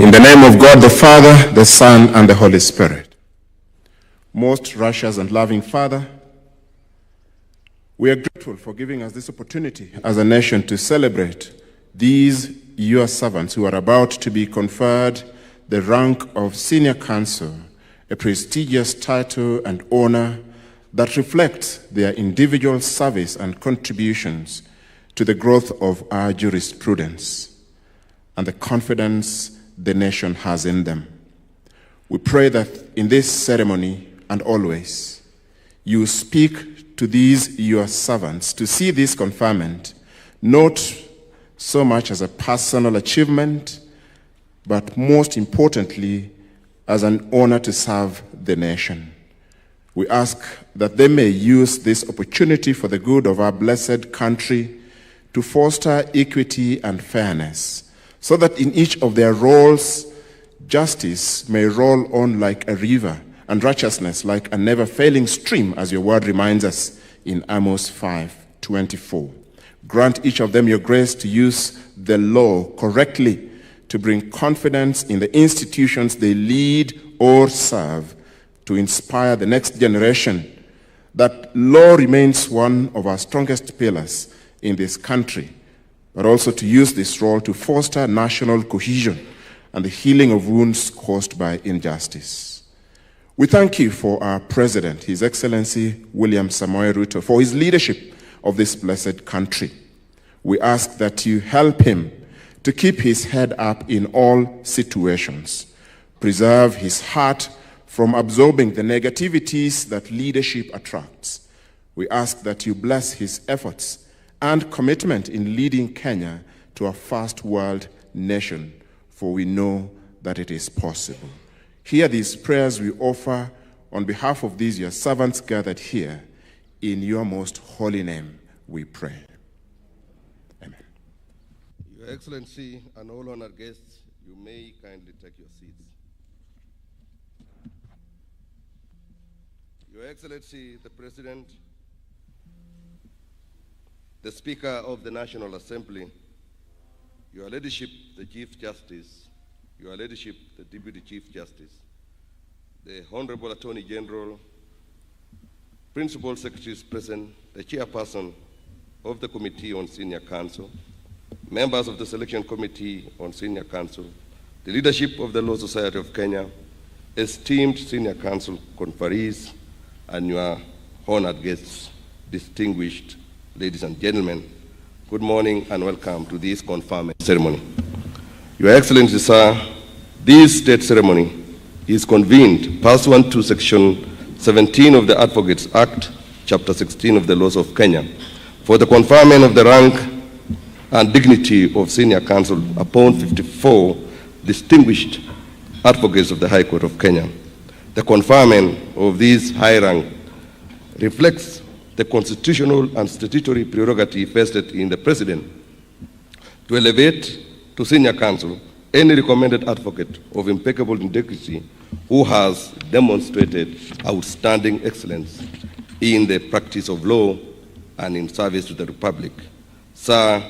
In the name of God, the Father, the Son, and the Holy Spirit. Most righteous and loving Father, we are grateful for giving us this opportunity as a nation to celebrate these your servants who are about to be conferred the rank of Senior Counsel, a prestigious title and honor that reflects their individual service and contributions to the growth of our jurisprudence and the confidence the nation has in them. We pray that in this ceremony and always, you speak to these your servants to see this conferment not so much as a personal achievement, but most importantly, as an honor to serve the nation. We ask that they may use this opportunity for the good of our blessed country to foster equity and fairness, so that in each of their roles, justice may roll on like a river and righteousness like a never-failing stream, as your word reminds us in Amos 5:24. Grant each of them your grace to use the law correctly to bring confidence in the institutions they lead or serve, to inspire the next generation that law remains one of our strongest pillars in this country, but also to use this role to foster national cohesion and the healing of wounds caused by injustice. We thank you for our President, His Excellency William Samoei Ruto, for his leadership of this blessed country. We ask that you help him to keep his head up in all situations, preserve his heart from absorbing the negativities that leadership attracts. We ask that you bless his efforts and commitment in leading Kenya to a first world nation, for we know that it is possible. Hear these prayers we offer on behalf of these your servants gathered here. In your most holy name we pray. Amen. Your Excellency and all honored guests, you may kindly take your seats. Your Excellency, the President, the Speaker of the National Assembly, Your Ladyship, the Chief Justice, Your Ladyship, the Deputy Chief Justice, the Honorable Attorney General, Principal Secretaries present, the Chairperson of the Committee on Senior Counsel, members of the Selection Committee on Senior Counsel, the leadership of the Law Society of Kenya, esteemed Senior Counsel conferees, and your honored guests, distinguished ladies and gentlemen, good morning and welcome to this conferment ceremony. Your Excellency, sir, this state ceremony is convened pursuant to Section 17 of the Advocates Act, Chapter 16 of the Laws of Kenya, for the conferment of the rank and dignity of Senior Counsel upon 54 distinguished advocates of the High Court of Kenya. The conferment of this high rank reflects the constitutional and statutory prerogative vested in the President to elevate to Senior Counsel any recommended advocate of impeccable integrity who has demonstrated outstanding excellence in the practice of law and in service to the Republic. Sir,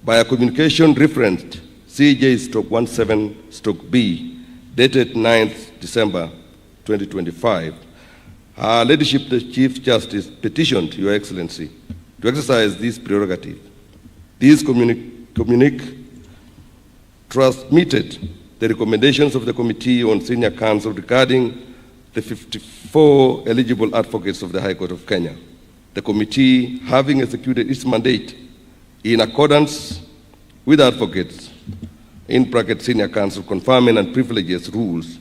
by a communication referenced CJ-17-B, dated 9th December 2025, Her Ladyship, the Chief Justice, petitioned Your Excellency to exercise this prerogative. This communique transmitted the recommendations of the Committee on Senior Counsel regarding the 54 eligible advocates of the High Court of Kenya. The committee, having executed its mandate in accordance with advocates, in bracket Senior Counsel conferment and privileges rules,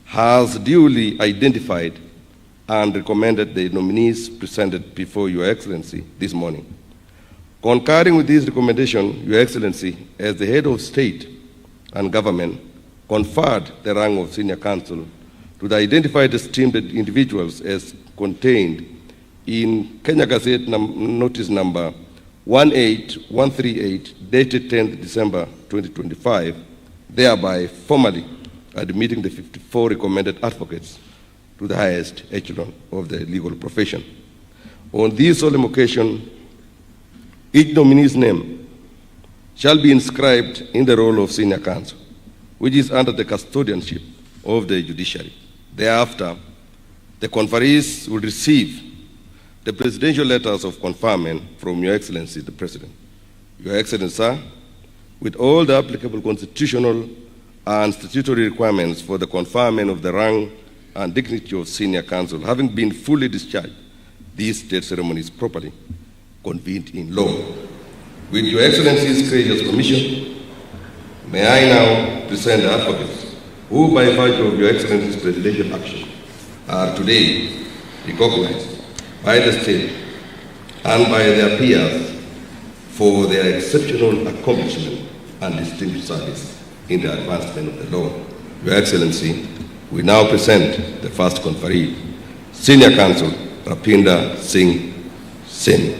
has duly identified and recommended the nominees presented before Your Excellency this morning. Concurring with this recommendation, Your Excellency, as the head of state and government, conferred the rank of Senior Counsel to the identified esteemed individuals as contained in Kenya Gazette Notice Number 18138, dated 10th December 2025, thereby formally admitting the 54 recommended advocates to the highest echelon of the legal profession. On this solemn occasion, each nominee's name shall be inscribed in the roll of Senior Counsel. which is under the custodianship of the judiciary. Thereafter, the conferees will receive the presidential letters of conferment from Your Excellency, the President. Your Excellency, sir, with all the applicable constitutional and statutory requirements for the conferment of the rank and dignity of senior counsel, having been fully discharged, these state ceremonies properly convened in law. With Your Excellency's gracious permission, may I now present the advocates who, by virtue of Your Excellency's presidential action, are today recognized by the state and by their peers for their exceptional accomplishment and distinguished service in the advancement of the law. Your Excellency, we now present the first conferee, Senior Counsel Rapinda Singh Seni.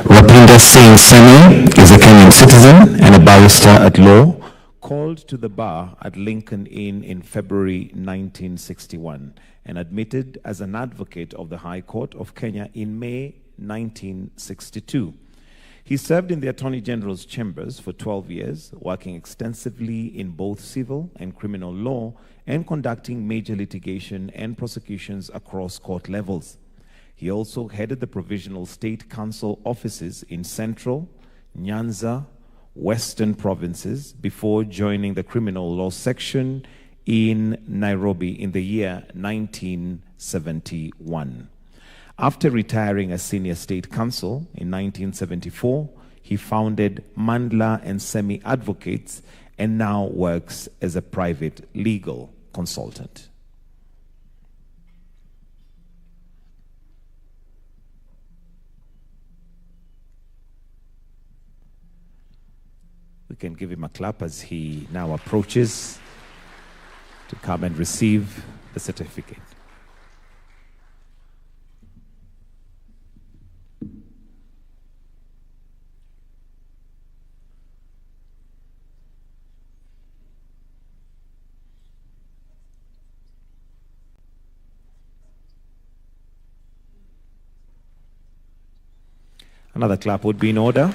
Rapinda Singh Seni is a Kenyan citizen and a barrister at law, called to the bar at Lincoln Inn in February 1961 and admitted as an advocate of the High Court of Kenya in May 1962. He served in the Attorney General's chambers for 12 years, working extensively in both civil and criminal law and conducting major litigation and prosecutions across court levels. He also headed the Provisional State Council offices in Central, Nyanza, Western provinces before joining the criminal law section in Nairobi in the year 1971. After retiring as senior state counsel in 1974, he founded Mandla and Semi Advocates and now works as a private legal consultant. We can give him a clap as he now approaches to come and receive the certificate. Another clap would be in order.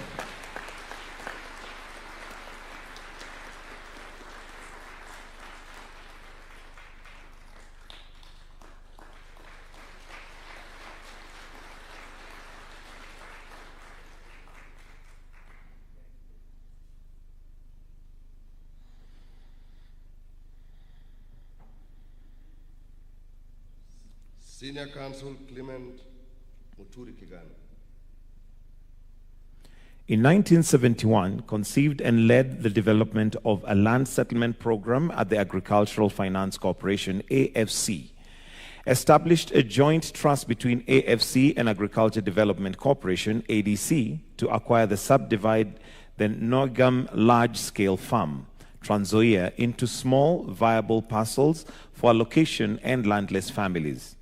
Senior Counsel Clement Muturi Kigana. In 1971, conceived and led the development of a land settlement program at the Agricultural Finance Corporation, AFC. Established a joint trust between AFC and Agriculture Development Corporation, ADC, to acquire the subdivide the Nogam large-scale farm, Trans Nzoia, into small, viable parcels for allocation and landless families.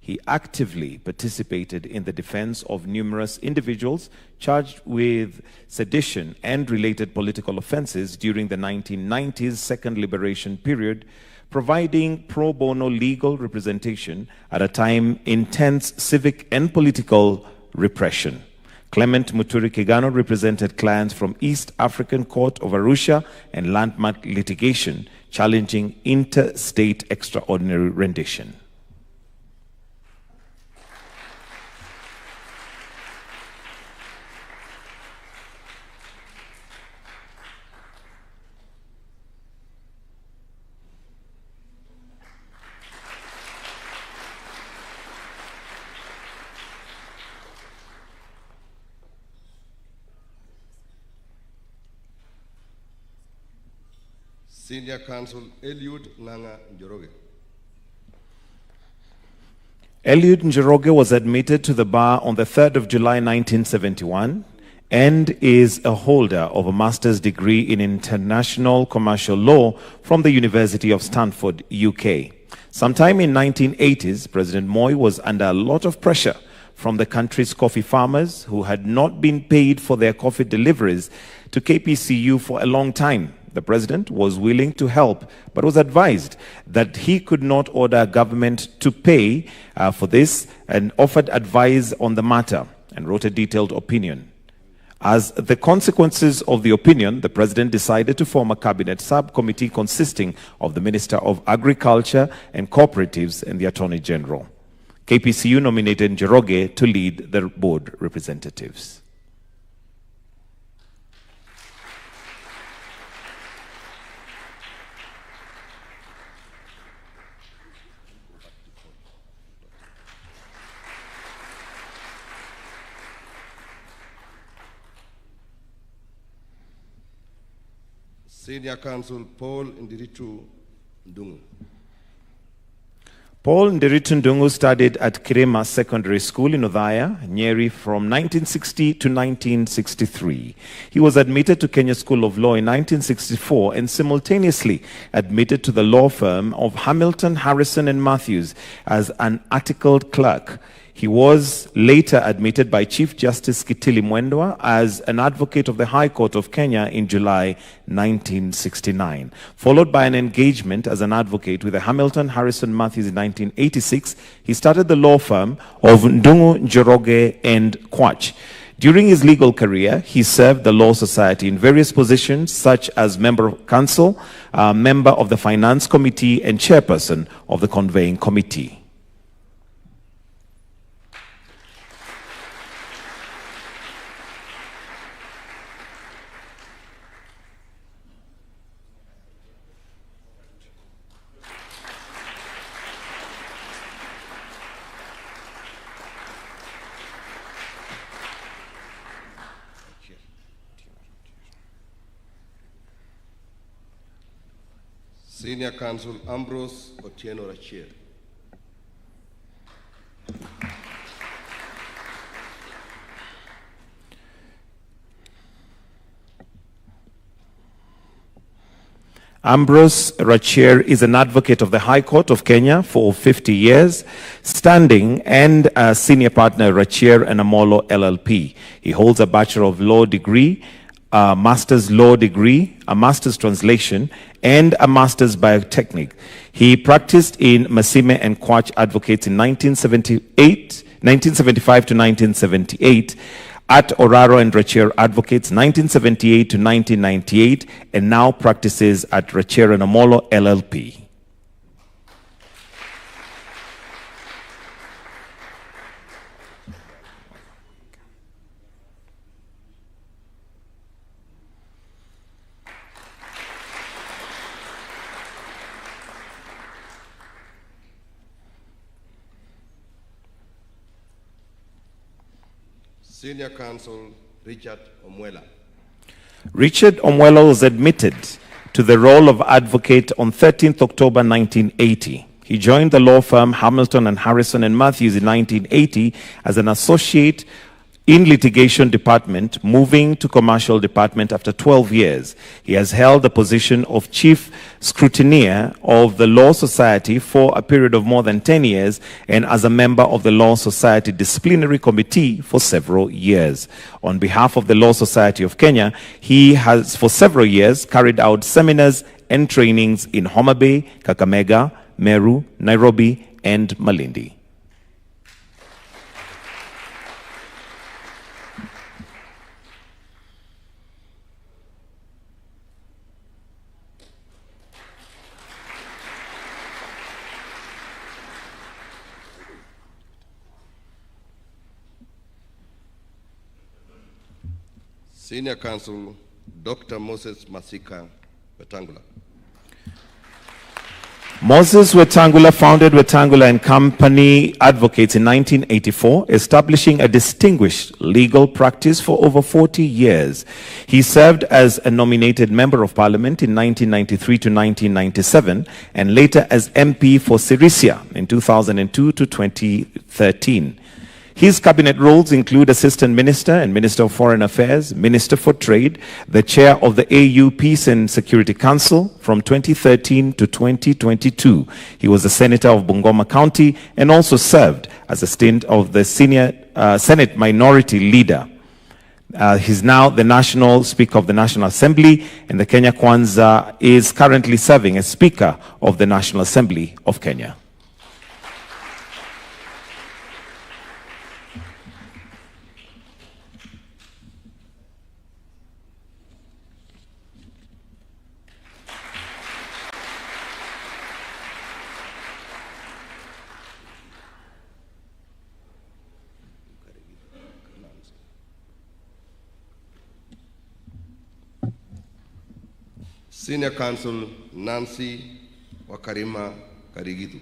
He actively participated in the defense of numerous individuals charged with sedition and related political offenses during the 1990s Second Liberation period, providing pro bono legal representation at a time intense civic and political repression. Clement Muturi Kigano represented clients from East African Court of Arusha and landmark litigation challenging interstate extraordinary rendition. Senior Counsel Eliud Nanga Njoroge. Eliud Njoroge was admitted to the bar on the 3rd of July 1971 and is a holder of a master's degree in international commercial law from the University of Stanford, UK. Sometime in 1980s, President Moi was under a lot of pressure from the country's coffee farmers who had not been paid for their coffee deliveries to KPCU for a long time. The president was willing to help, but was advised that he could not order government to pay for this and offered advice on the matter and wrote a detailed opinion. As the consequences of the opinion, the President decided to form a cabinet subcommittee consisting of the Minister of Agriculture and Cooperatives and the Attorney General. KPCU nominated Njoroge to lead the board representatives. Senior Counsel Paul Ndiritu Ndungu. Paul Ndiritu Ndungu studied at Kirema Secondary School in Othaya, Nyeri from 1960 to 1963. He was admitted to Kenya School of Law in 1964 and simultaneously admitted to the law firm of Hamilton, Harrison and Matthews as an articled clerk. He was later admitted by Chief Justice Kitili Mwendwa as an advocate of the High Court of Kenya in July 1969, followed by an engagement as an advocate with the Hamilton, Harrison, Matthews in 1986. He started the law firm of Ndungu, Njoroge and Kwach. During his legal career, he served the Law Society in various positions such as Member of Council, Member of the Finance Committee and Chairperson of the Conveying Committee. Senior Counsel Ambrose Otieno Rachier. Ambrose Rachier is an advocate of the High Court of Kenya for 50 years, standing, and a senior partner Rachier and Amolo LLP. He holds a Bachelor of Law degree, a Master's Law degree, a Master's Translation, and a Master's Biotechnic. He practiced in Masime and Kwach Advocates in 1975 to 1978, at Oraro and Rachier Advocates 1978 to 1998, and now practices at Rachier and Amolo LLP. Senior Counsel Richard Omwela. Richard Omwela was admitted to the role of advocate on 13th October 1980. He joined the law firm Hamilton and Harrison and Matthews in 1980 as an associate in litigation department, moving to commercial department after 12 years. He has held the position of chief scrutineer of the Law Society for a period of more than 10 years and as a member of the Law Society Disciplinary Committee for several years. On behalf of the Law Society of Kenya, he has for several years carried out seminars and trainings in Homa Bay, Kakamega, Meru, Nairobi, and Malindi. Senior Counsel Dr. Moses Masika Wetangula. Moses Wetangula founded Wetangula and Company Advocates in 1984, establishing a distinguished legal practice for over 40 years. He served as a nominated Member of Parliament in 1993 to 1997 and later as MP for Sirisia in 2002 to 2013. His cabinet roles include Assistant Minister and Minister of Foreign Affairs, Minister for Trade, the Chair of the AU Peace and Security Council from 2013 to 2022. He was a Senator of Bungoma County and also served as a stint of the Senate Minority Leader. He's now the National Speaker of the National Assembly, and the Kenya Kwanza is currently serving as Speaker of the National Assembly of Kenya. Senior Counsel Nancy Wakarima Karigidu.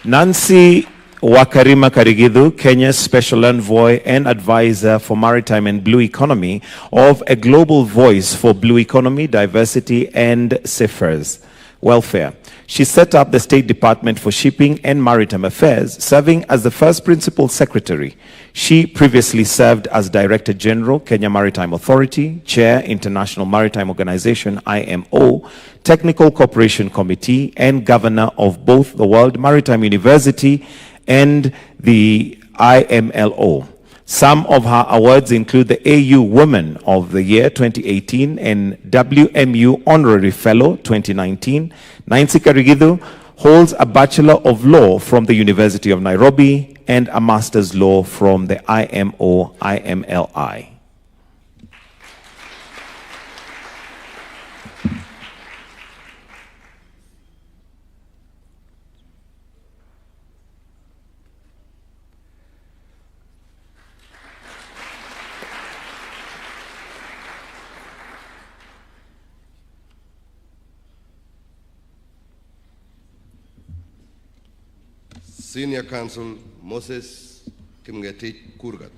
Nancy Wakarima Karigidu, Kenya's Special Envoy and Advisor for Maritime and Blue Economy of a Global Voice for Blue Economy, Diversity and Seafarers Welfare. She set up the State Department for Shipping and Maritime Affairs, serving as the first Principal Secretary. She previously served as Director General, Kenya Maritime Authority, Chair, International Maritime Organization, IMO, Technical Cooperation Committee, and Governor of both the World Maritime University and the IMLO. Some of her awards include the AU Woman of the Year 2018 and WMU Honorary Fellow 2019. Nancy Karigidu holds a Bachelor of Law from the University of Nairobi and a Master's Law from the IMO-IMLI. Senior Counsel Moses Kimgetich Kurgat.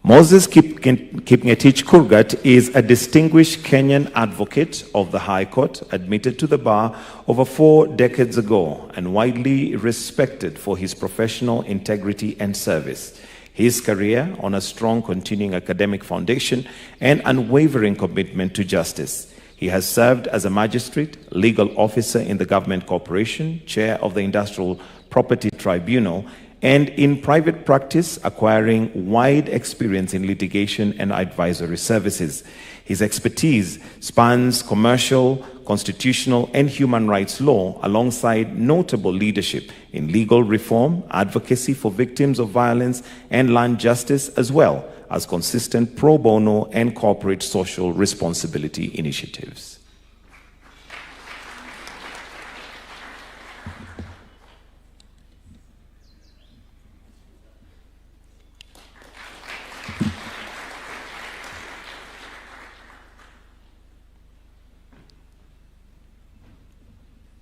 Moses Kipngetich Kurgat is a distinguished Kenyan advocate of the High Court, admitted to the bar over 4 decades ago and widely respected for his professional integrity and service. His career on a strong continuing academic foundation and unwavering commitment to justice. He has served as a magistrate, legal officer in the government corporation, chair of the Industrial Property Tribunal, and in private practice, acquiring wide experience in litigation and advisory services. His expertise spans commercial, constitutional, and human rights law, alongside notable leadership in legal reform, advocacy for victims of violence, and land justice, as well as consistent pro bono and corporate social responsibility initiatives.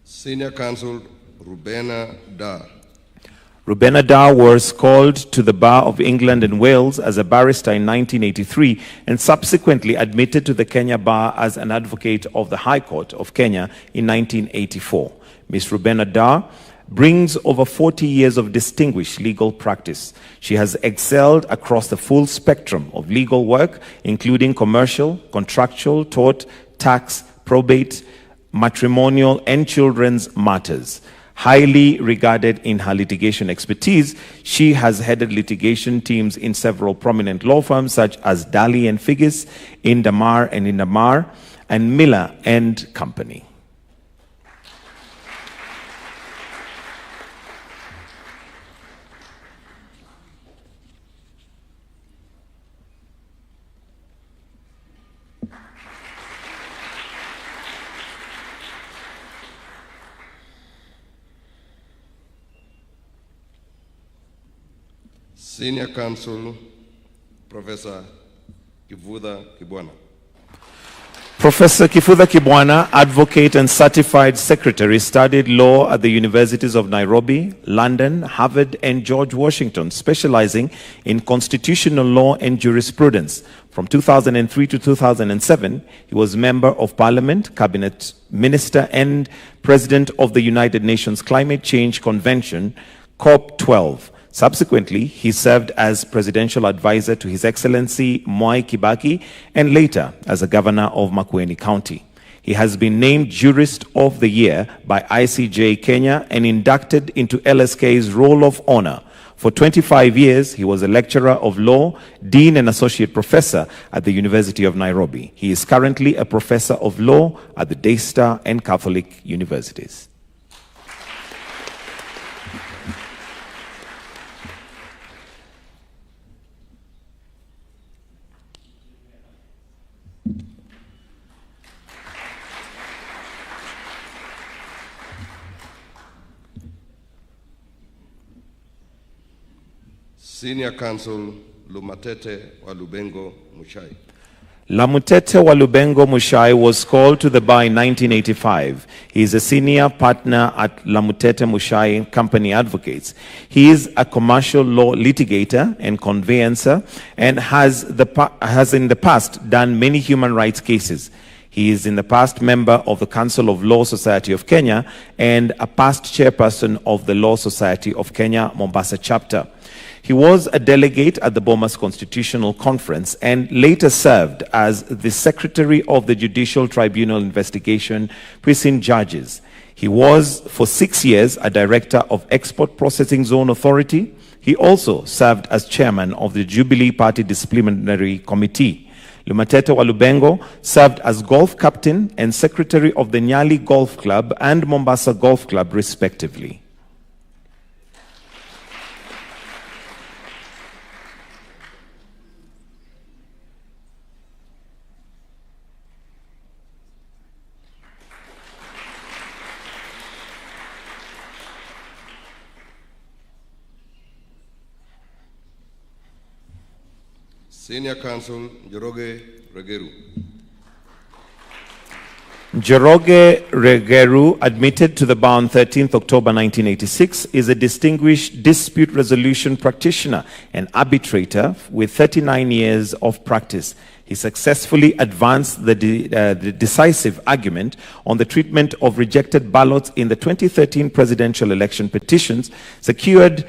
Senior Counsel Rubena Da. Rubena Da was called to the Bar of England and Wales as a barrister in 1983 and subsequently admitted to the Kenya Bar as an advocate of the High Court of Kenya in 1984. Ms. Rubena Da brings over 40 years of distinguished legal practice. She has excelled across the full spectrum of legal work, including commercial, contractual, tort, tax, probate, matrimonial, and children's matters. Highly regarded in her litigation expertise, she has headed litigation teams in several prominent law firms such as Daly and Figgis, Indamar and Indamar, and Miller and Company. Senior Counsel Professor Kifudha Kibwana. Professor Kifudha Kibwana, advocate and certified secretary, studied law at the universities of Nairobi, London, Harvard, and George Washington, specializing in constitutional law and jurisprudence. From 2003 to 2007, he was member of parliament, cabinet minister, and president of the United Nations Climate Change Convention, COP12. Subsequently, he served as presidential advisor to His Excellency Mwai Kibaki and later as a governor of Makueni County. He has been named Jurist of the Year by ICJ Kenya and inducted into LSK's Roll of Honor. For 25 years, he was a lecturer of law, dean and associate professor at the University of Nairobi. He is currently a professor of law at the Daystar and Catholic Universities. Senior Counsel Lumatete wa Lubengo Muchai. Lamutete Walubengo Mushai was called to the bar in 1985. He is a senior partner at Lamutete Mushai Company Advocates. He is a commercial law litigator and conveyancer and has in the past done many human rights cases. He is in the past member of the Council of Law Society of Kenya and a past chairperson of the Law Society of Kenya Mombasa chapter. He was a delegate at the Bomas Constitutional Conference and later served as the Secretary of the Judicial Tribunal Investigation Precinct Judges. He was, for 6 years, a director of Export Processing Zone Authority. He also served as chairman of the Jubilee Party Disciplinary Committee. Lumatete Walubengo served as golf captain and secretary of the Nyali Golf Club and Mombasa Golf Club, respectively. Senior Counsel Njoroge Regeru. Njoroge Regeru, admitted to the bar on 13th October 1986, is a distinguished dispute resolution practitioner and arbitrator with 39 years of practice. He successfully advanced the decisive argument on the treatment of rejected ballots in the 2013 presidential election petitions, secured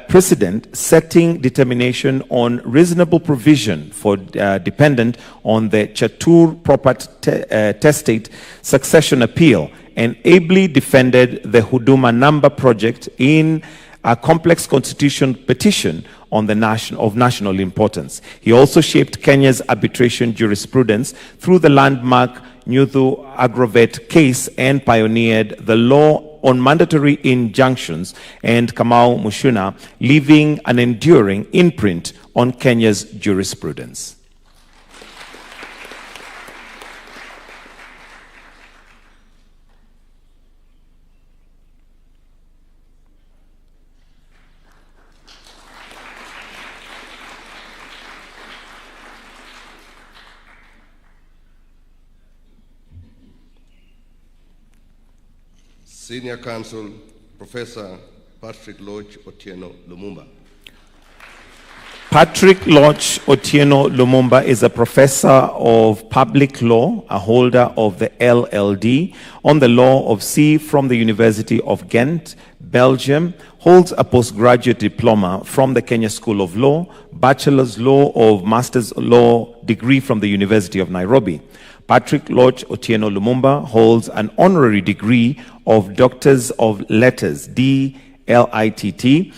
precedent setting determination on reasonable provision for dependent on the Chatur proper testate succession appeal, and ably defended the Huduma number project in a complex constitution petition on the national importance. He also shaped Kenya's arbitration jurisprudence through the landmark Nyuthu Agrovet case and pioneered the law on mandatory injunctions and Kamau Mushuna, leaving an enduring imprint on Kenya's jurisprudence. Senior Counsel Professor Patrick Lodge Otieno Lumumba. Patrick Lodge Otieno Lumumba is a professor of public law, a holder of the LLD on the law of sea from the University of Ghent, Belgium, holds a postgraduate diploma from the Kenya School of Law, bachelor's law or master's law degree from the University of Nairobi. Patrick Lodge Otieno Lumumba holds an honorary degree of Doctors of Letters, DLITT,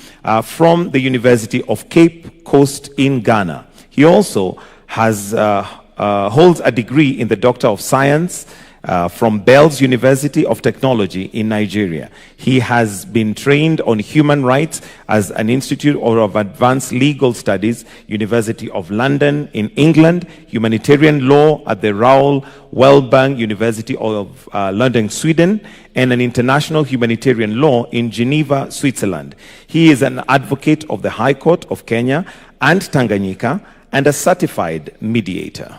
from the University of Cape Coast in Ghana. He also holds a degree in the Doctor of Science from Bells University of Technology in Nigeria. He has been trained on human rights as an Institute of Advanced Legal Studies, University of London in England, humanitarian law at the Raoul Wellbank University of London, Sweden, and an international humanitarian law in Geneva, Switzerland. He is an advocate of the High Court of Kenya and Tanganyika and a certified mediator.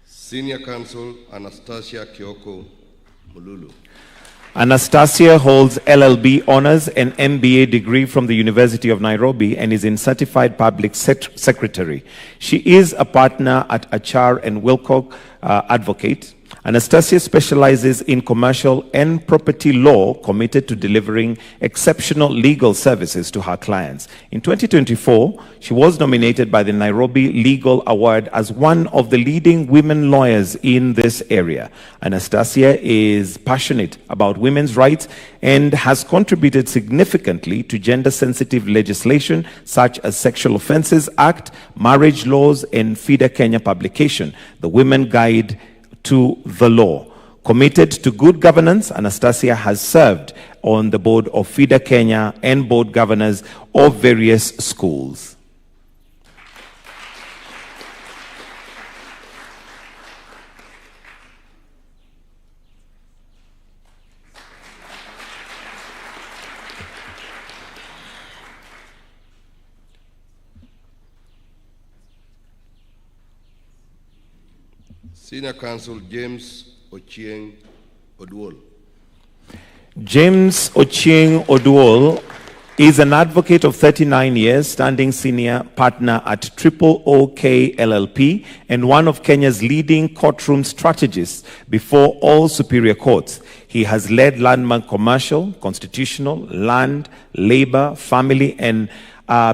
Senior Counsel Anastasia Kioko Mululu. Anastasia holds LLB honors and MBA degree from the University of Nairobi and is in certified public secretary. She is a partner at Achar and Wilcock Advocate. Anastasia specializes in commercial and property law, committed to delivering exceptional legal services to her clients. In 2024, she was nominated by the Nairobi Legal Award as one of the leading women lawyers in this area. Anastasia is passionate about women's rights and has contributed significantly to gender-sensitive legislation such as Sexual Offences Act, marriage laws, and FIDA Kenya publication, the Women Guide to the Law. Committed to good governance, Anastasia has served on the board of FIDA Kenya and board governors of various schools. Senior Counsel James Ochieng Oduol. James Ochieng Oduol is an advocate of 39 years, standing senior partner at OK LLP and one of Kenya's leading courtroom strategists before all superior courts. He has led landmark commercial, constitutional, land, labor, family, and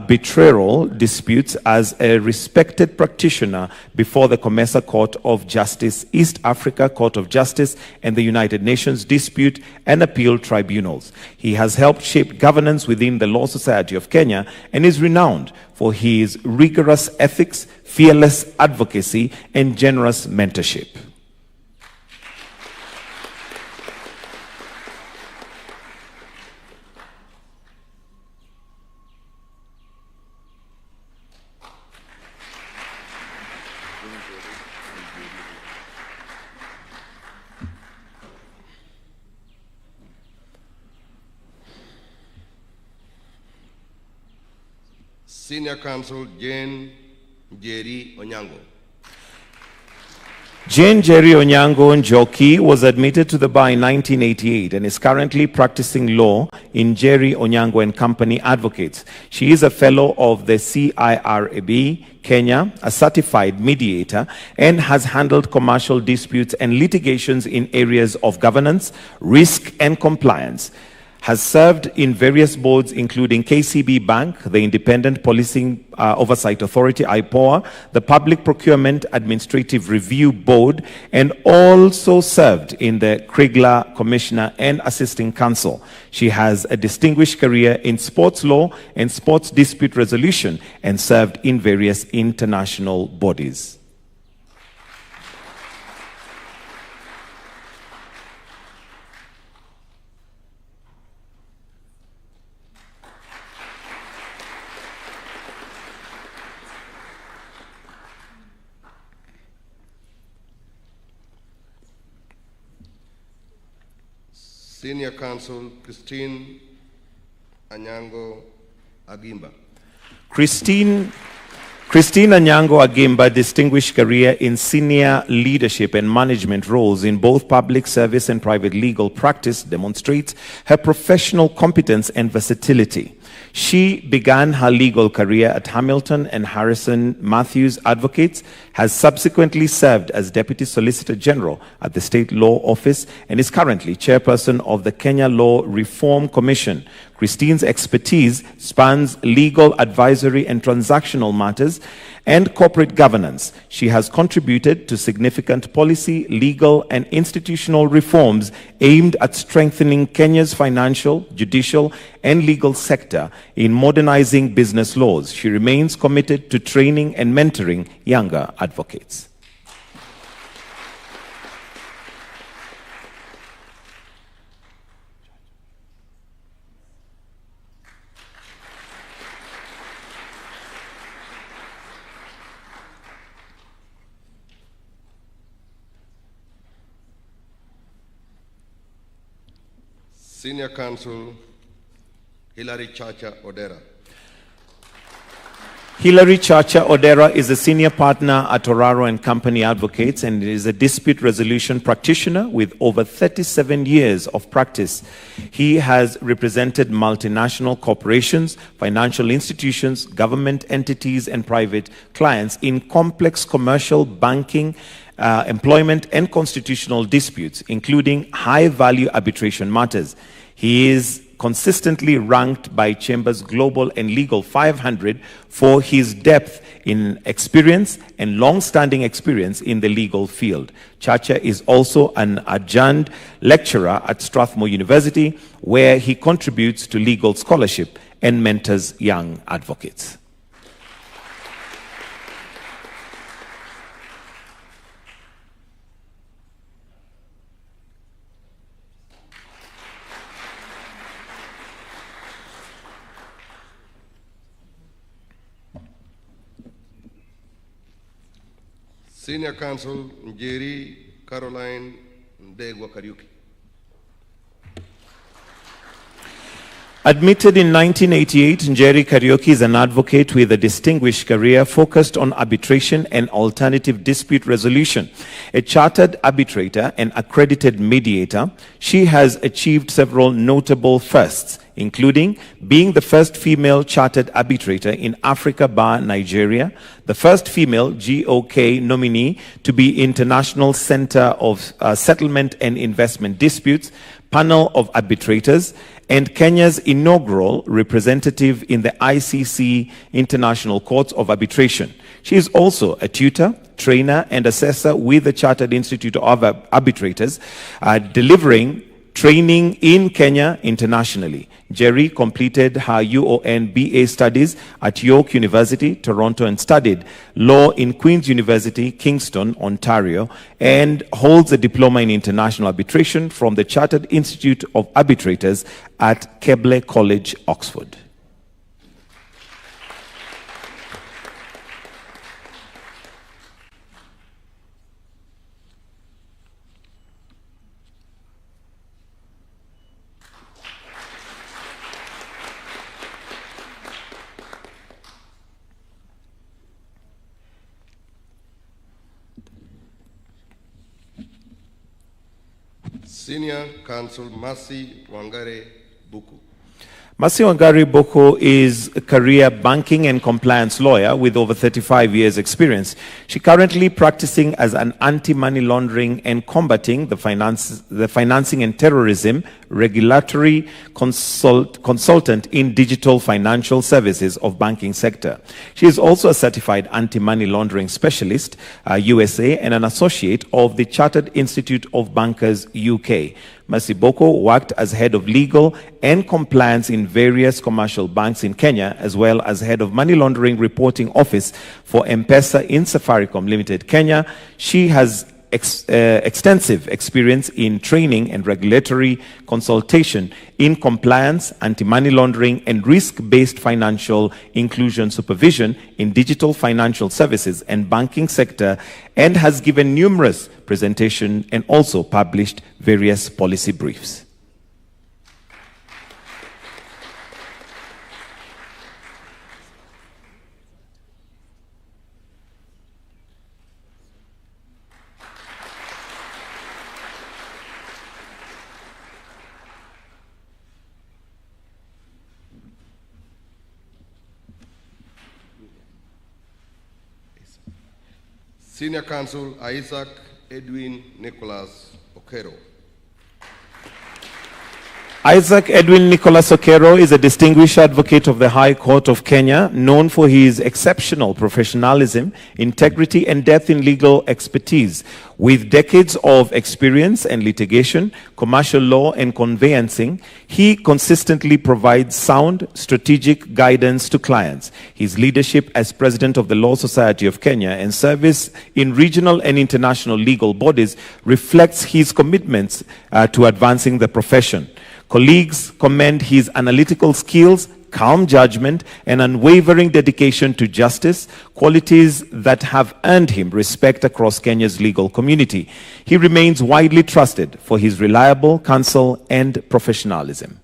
betrayal disputes as a respected practitioner before the COMESA Court of Justice, East Africa Court of Justice, and the United Nations Dispute and Appeal Tribunals. He has helped shape governance within the Law Society of Kenya and is renowned for his rigorous ethics, fearless advocacy, and generous mentorship. Senior Counsel Jane Njeri Onyango. Jane Njeri Onyango Njoki was admitted to the bar in 1988 and is currently practicing law in Njeri Onyango and Company Advocates. She is a fellow of the CIRAB Kenya, a certified mediator, and has handled commercial disputes and litigations in areas of governance, risk, and compliance. Has served in various boards including KCB Bank, the Independent Policing Oversight Authority, IPOA, the Public Procurement Administrative Review Board, and also served in the Krigler Commissioner and Assisting Counsel. She has a distinguished career in sports law and sports dispute resolution and served in various international bodies. Senior Counsel Christine Anyango Agimba. Christine Anyango Agimba distinguished career in senior leadership and management roles in both public service and private legal practice demonstrates her professional competence and versatility. She began her legal career at Hamilton and Harrison Matthews Advocates, has subsequently served as Deputy Solicitor General at the State Law Office, and is currently chairperson of the Kenya Law Reform Commission. Christine's expertise spans legal advisory and transactional matters and corporate governance. She has contributed to significant policy, legal, and institutional reforms aimed at strengthening Kenya's financial, judicial, and legal sector in modernizing business laws. She remains committed to training and mentoring younger advocates. Senior Counsel Hilary Chacha Odera. Hilary Chacha Odera is a senior partner at Oraro and Company Advocates and is a dispute resolution practitioner with over 37 years of practice. He has represented multinational corporations, financial institutions, government entities, and private clients in complex commercial, banking, employment, and constitutional disputes, including high-value arbitration matters. He is consistently ranked by Chambers Global and Legal 500 for his depth in experience and long-standing experience in the legal field. Chacha is also an adjunct lecturer at Strathmore University, where he contributes to legal scholarship and mentors young advocates. Senior Counsel Njeri Caroline Ndegwa Kariuki. Admitted in 1988, Njeri Kariuki is an advocate with a distinguished career focused on arbitration and alternative dispute resolution. A chartered arbitrator and accredited mediator, she has achieved several notable firsts, including being the first female chartered arbitrator in Africa bar Nigeria, the first female GOK nominee to be International Center of Settlement and Investment Disputes panel of arbitrators, and Kenya's inaugural representative in the ICC International Courts of Arbitration. She is also a tutor, trainer, and assessor with the Chartered Institute of Arbitrators, delivering training in Kenya internationally. Jerry completed her UON BA studies at York University, Toronto, and studied law in Queen's University, Kingston, Ontario, and holds a diploma in international arbitration from the Chartered Institute of Arbitrators at Keble College, Oxford. Senior Counsel Mercy Wangare Buku. Mercy Wangari Boko is a career banking and compliance lawyer with over 35 years experience. She currently practicing as an anti-money laundering and combating the financing and terrorism regulatory consultant in digital financial services of banking sector. She is also a certified anti-money laundering specialist, USA, and an associate of the Chartered Institute of Bankers, UK. Mercy Boko worked as head of legal and compliance in various commercial banks in Kenya, as well as head of money laundering reporting office for M-Pesa in Safaricom Limited, Kenya. She has extensive experience in training and regulatory consultation in compliance, anti-money laundering, and risk-based financial inclusion supervision in digital financial services and banking sector, and has given numerous presentations and also published various policy briefs. Senior Counsel Isaac Edwin Nicholas Okero. Isaac Edwin Nicholas Okero is a distinguished advocate of the High Court of Kenya, known for his exceptional professionalism, integrity, and depth in legal expertise. With decades of experience in litigation, commercial law, and conveyancing, he consistently provides sound, strategic guidance to clients. His leadership as president of the Law Society of Kenya and service in regional and international legal bodies reflects his commitments to advancing the profession. Colleagues commend his analytical skills, calm judgment, and unwavering dedication to justice, qualities that have earned him respect across Kenya's legal community. He remains widely trusted for his reliable counsel and professionalism.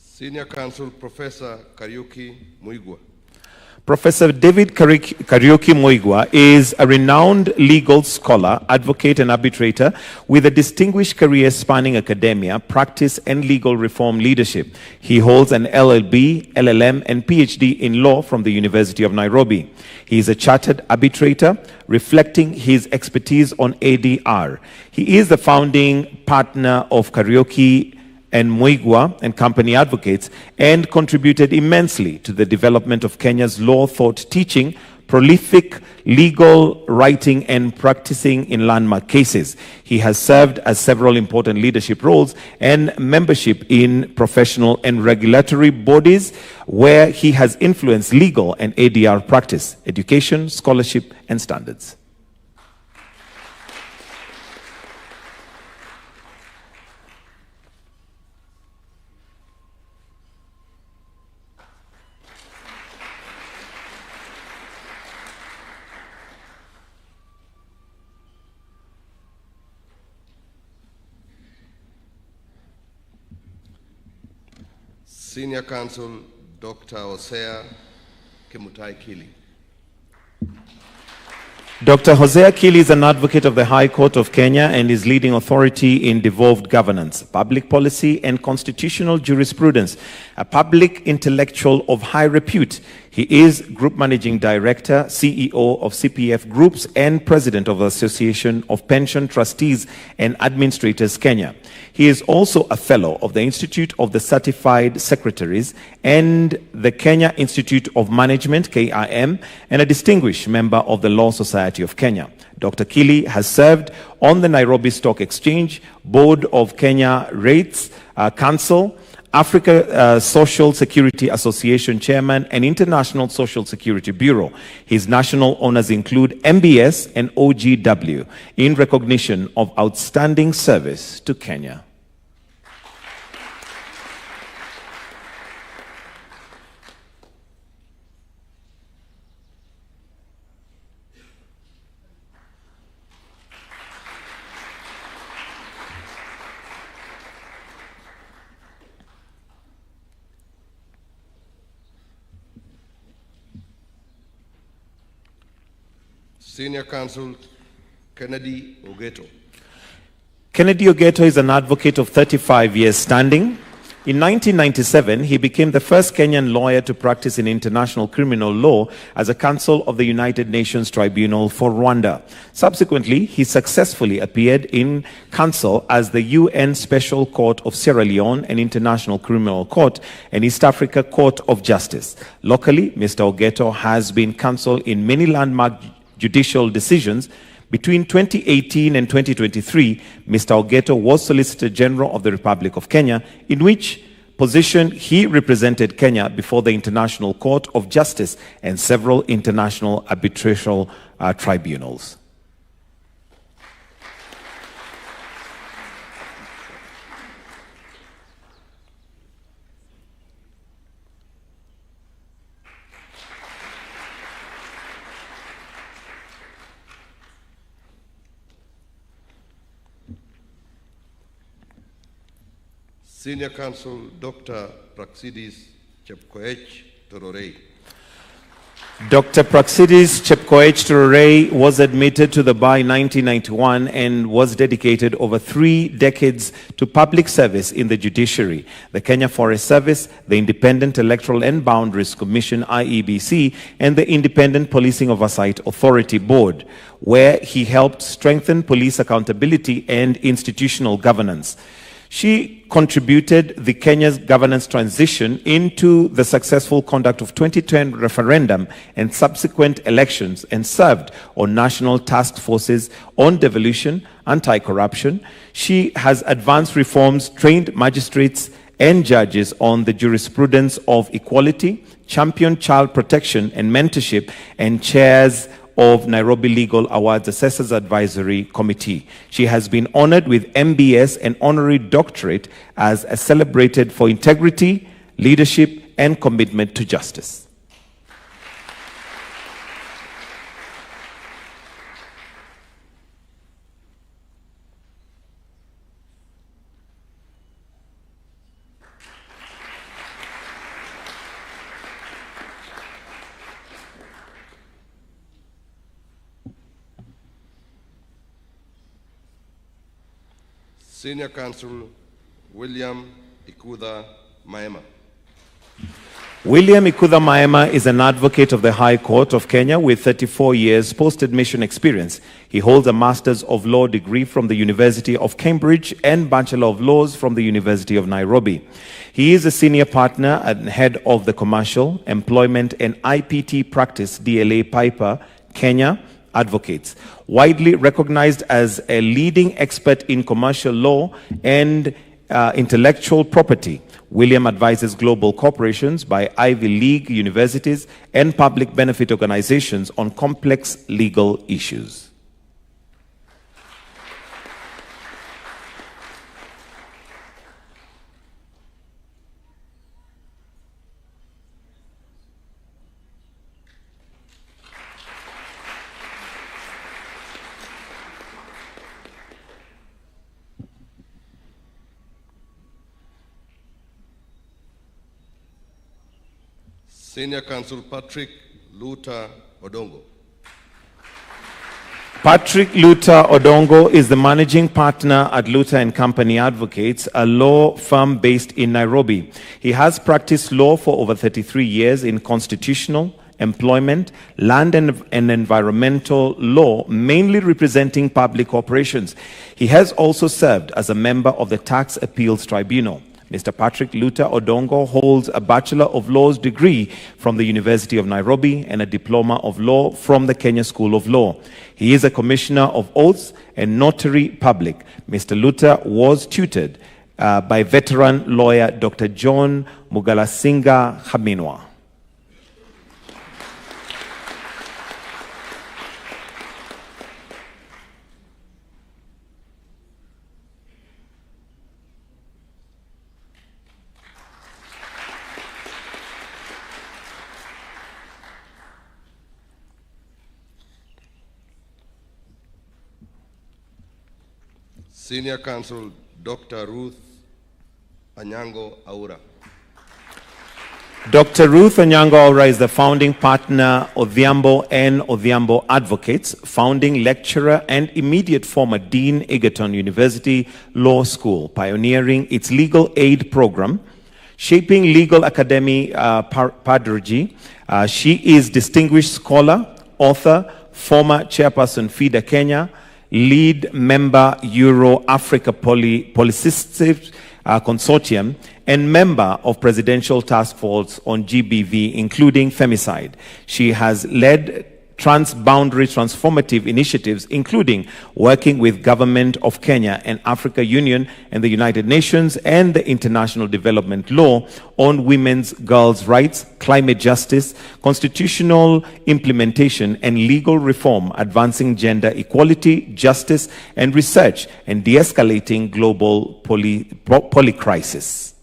Senior Counsel Professor Kariuki Muigwa. Professor David Kariuki Muigwa is a renowned legal scholar, advocate, and arbitrator with a distinguished career spanning academia, practice, and legal reform leadership. He holds an LLB, LLM, and PhD in law from the University of Nairobi. He is a chartered arbitrator, reflecting his expertise on ADR. He is the founding partner of Kariuki and Muigwa and Company Advocates, and contributed immensely to the development of Kenya's law thought teaching, prolific legal writing, and practicing in landmark cases. He has served as several important leadership roles and membership in professional and regulatory bodies where he has influenced legal and ADR practice, education, scholarship, and standards. Senior Counsel Dr. Hosea Kimutai Kili. Dr. Hosea Kili is an advocate of the High Court of Kenya and is leading authority in devolved governance, public policy, and constitutional jurisprudence. A public intellectual of high repute, he is Group Managing Director, CEO of CPF Groups, and President of the Association of Pension Trustees and Administrators Kenya. He is also a Fellow of the Institute of the Certified Secretaries and the Kenya Institute of Management, KIM, and a distinguished member of the Law Society of Kenya. Dr. Kili has served on the Nairobi Stock Exchange, Board of Kenya Rates Council, Africa Social Security Association Chairman, and International Social Security Bureau. His national honors include MBS and OGW in recognition of outstanding service to Kenya. Senior Counsel Kennedy Ogeto. Kennedy Ogeto is an advocate of 35 years standing. In 1997, he became the first Kenyan lawyer to practice in international criminal law as a counsel of the United Nations Tribunal for Rwanda. Subsequently, he successfully appeared in counsel as the UN Special Court of Sierra Leone and International Criminal Court and East Africa Court of Justice. Locally, Mr. Ogeto has been counsel in many landmark judicial decisions. Between 2018 and 2023, Mr. Ogeto was Solicitor General of the Republic of Kenya, in which position he represented Kenya before the International Court of Justice and several international arbitral tribunals. Senior Counsel Dr. Praxidis Chepkoech Tororei. Dr. Praxidis Chepkoech Tororei was admitted to the bar in 1991 and was dedicated over 3 decades to public service in the judiciary, the Kenya Forest Service, the Independent Electoral and Boundaries Commission, IEBC, and the Independent Policing Oversight Authority Board, where he helped strengthen police accountability and institutional governance. She contributed the Kenya's governance transition into the successful conduct of 2010 referendum and subsequent elections and served on national task forces on devolution, anti-corruption. She has advanced reforms, trained magistrates and judges on the jurisprudence of equality, championed child protection and mentorship, and chairs of Nairobi Legal Awards Assessors Advisory Committee. She has been honored with MBS and honorary doctorate as celebrated for integrity, leadership, and commitment to justice. Senior Counsel William Ikudha Maema. William Ikudha Maema is an advocate of the High Court of Kenya with 34 years post-admission experience. He holds a Master's of Law degree from the University of Cambridge and Bachelor of Laws from the University of Nairobi. He is a senior partner and head of the Commercial, Employment and IPT Practice DLA Piper, Kenya Advocates, widely recognized as a leading expert in commercial law and intellectual property. William advises global corporations by Ivy League universities and public benefit organizations on complex legal issues. Senior Counsel Patrick Luther Odongo. Patrick Luther Odongo is the managing partner at Luther & Company Advocates, a law firm based in Nairobi. He has practiced law for over 33 years in constitutional, employment, land and environmental law, mainly representing public corporations. He has also served as a member of the Tax Appeals Tribunal. Mr. Patrick Luther Odongo holds a Bachelor of Laws degree from the University of Nairobi and a Diploma of Law from the Kenya School of Law. He is a Commissioner of Oaths and Notary Public. Mr. Luther was tutored by veteran lawyer Dr. John Mugalasinga Haminwa. Senior Counsel Dr. Ruth Anyango Aura. Dr. Ruth Anyango Aura is the founding partner of Odhiambo and Odhiambo Advocates, founding lecturer and immediate former Dean, Egerton University Law School, pioneering its legal aid program, shaping legal academy pedagogy. She is distinguished scholar, author, former chairperson FIDA Kenya, lead member Euro-Africa Polycystic Consortium, and member of Presidential Task Force on GBV, including femicide. She has led transboundary transformative initiatives, including working with Government of Kenya and Africa Union and the United Nations and the International Development Law on women's girls' rights, climate justice, constitutional implementation, and legal reform, advancing gender equality, justice, and research, and de-escalating global polycrisis.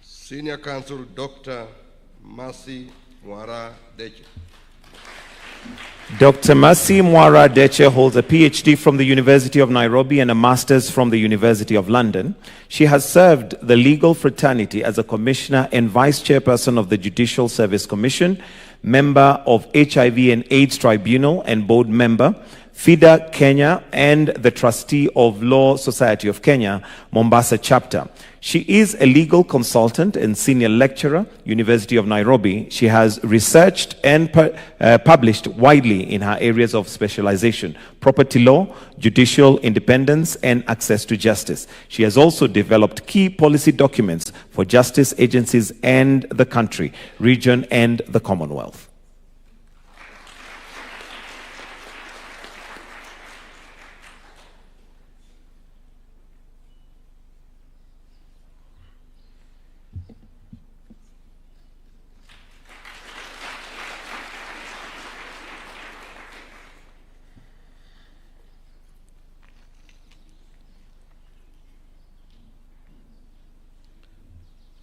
Senior Counsel Dr. Mercy Mwara Deche. Dr. Mercy Mwara Deche holds a PhD from the University of Nairobi and a master's from the University of London. She has served the legal fraternity as a commissioner and vice chairperson of the Judicial Service Commission, member of HIV and AIDS Tribunal and board member, FIDA Kenya, and the trustee of Law Society of Kenya, Mombasa chapter. She is a legal consultant and senior lecturer, University of Nairobi. She has researched and published widely in her areas of specialization: property law, judicial independence, and access to justice. She has also developed key policy documents for justice agencies and the country, region, and the Commonwealth.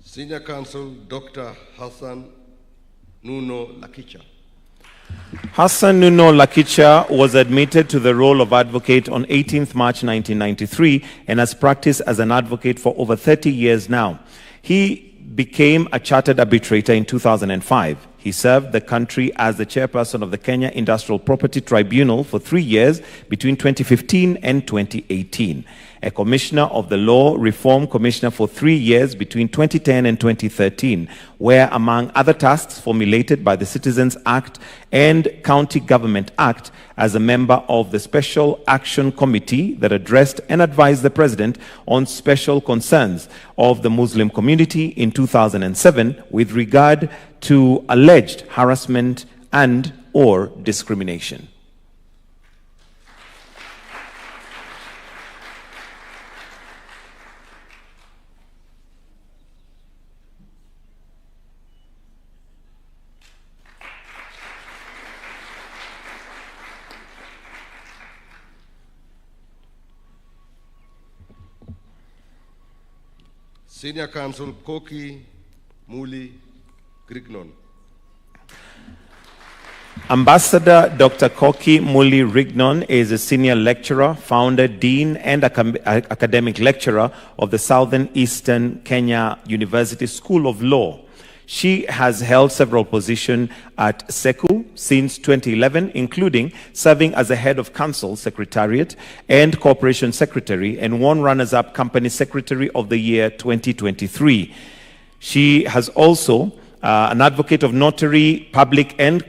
Senior Counsel Dr. Hassan Nuno Lakicha. Hassan Nuno Lakicha was admitted to the role of advocate on 18th March 1993 and has practiced as an advocate for over 30 years now. He became a chartered arbitrator in 2005. He served the country as the chairperson of the Kenya Industrial Property Tribunal for 3 years between 2015 and 2018. A commissioner of the Law Reform Commissioner for 3 years between 2010 and 2013, where, among other tasks formulated by the Citizens Act and County Government Act, as a member of the Special Action Committee that addressed and advised the President on special concerns of the Muslim community in 2007 with regard to alleged harassment and/or discrimination. Senior Counsel Koki Muli Grignon. Ambassador Dr. Koki Muli Rignon is a senior lecturer, founder, dean, and academic lecturer of the Southern Eastern Kenya University School of Law. She has held several positions at SECU since 2011, including serving as the head of Counsels Secretariat and Corporation Secretary, and won Runners-Up Company Secretary of the Year 2023. She has also an advocate of notary, public, and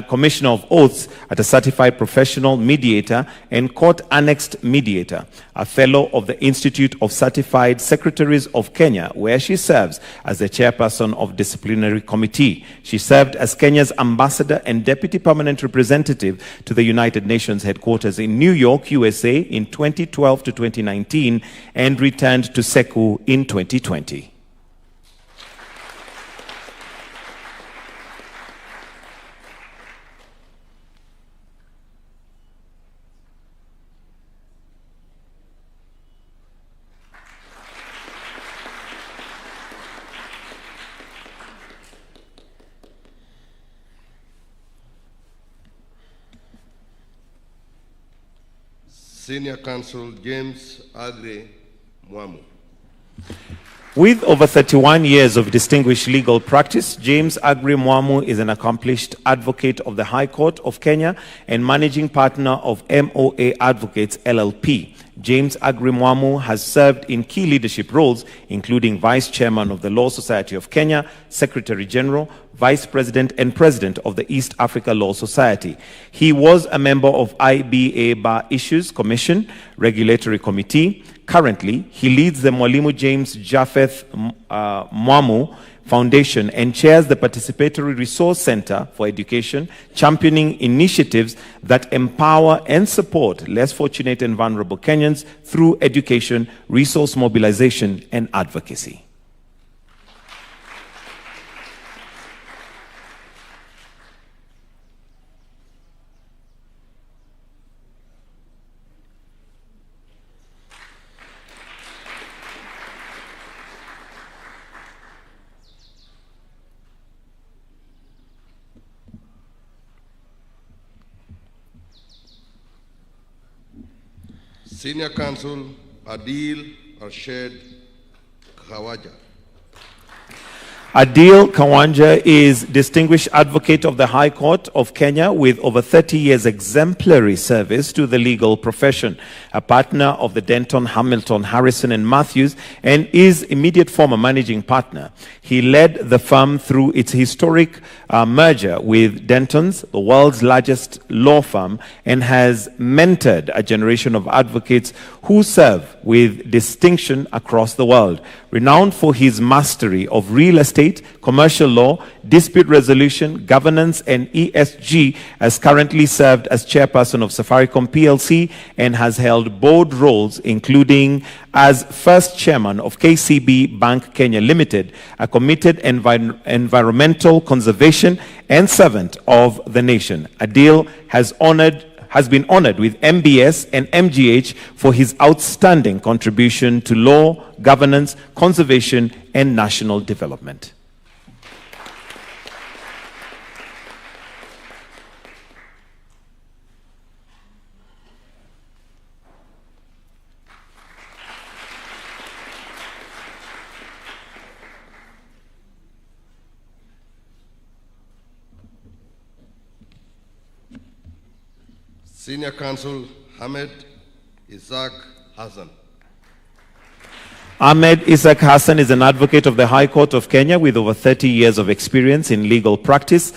Commissioner of Oaths at a certified professional mediator and court-annexed mediator, a fellow of the Institute of Certified Secretaries of Kenya, where she serves as the chairperson of disciplinary committee. She served as Kenya's ambassador and deputy permanent representative to the United Nations headquarters in New York, USA in 2012 to 2019 and returned to SECU in 2020. Senior Counsel James Agre Mwamu. With over 31 years of distinguished legal practice, James Agre Mwamu is an accomplished advocate of the High Court of Kenya and managing partner of MOA Advocates LLP. James Agre Mwamu has served in key leadership roles, including Vice Chairman of the Law Society of Kenya, Secretary General, Vice President and President of the East Africa Law Society. He was a member of IBA Bar Issues Commission, Regulatory Committee. Currently, he leads the Mwalimu James Japheth Mwamu Foundation and chairs the Participatory Resource Center for Education, championing initiatives that empower and support less fortunate and vulnerable Kenyans through education, resource mobilization, and advocacy. Senior Counsel Adil Arshed Khawaja. Adil Kawanja is Distinguished Advocate of the High Court of Kenya with over 30 years exemplary service to the legal profession, a partner of the Denton, Hamilton, Harrison and Matthews, and is immediate former managing partner. He led the firm through its historic merger with Denton's, the world's largest law firm, and has mentored a generation of advocates who serve with distinction across the world. Renowned for his mastery of real estate, commercial law, dispute resolution, governance, and ESG, has currently served as chairperson of Safaricom PLC and has held board roles including as first chairman of KCB Bank Kenya Limited, a committed environmental conservation and servant of the nation. Adil has been honored with MBS and MGH for his outstanding contribution to law, governance, conservation, and national development. Senior Counsel Ahmed Isaac Hassan. Ahmed Isaac Hassan is an advocate of the High Court of Kenya with over 30 years of experience in legal practice,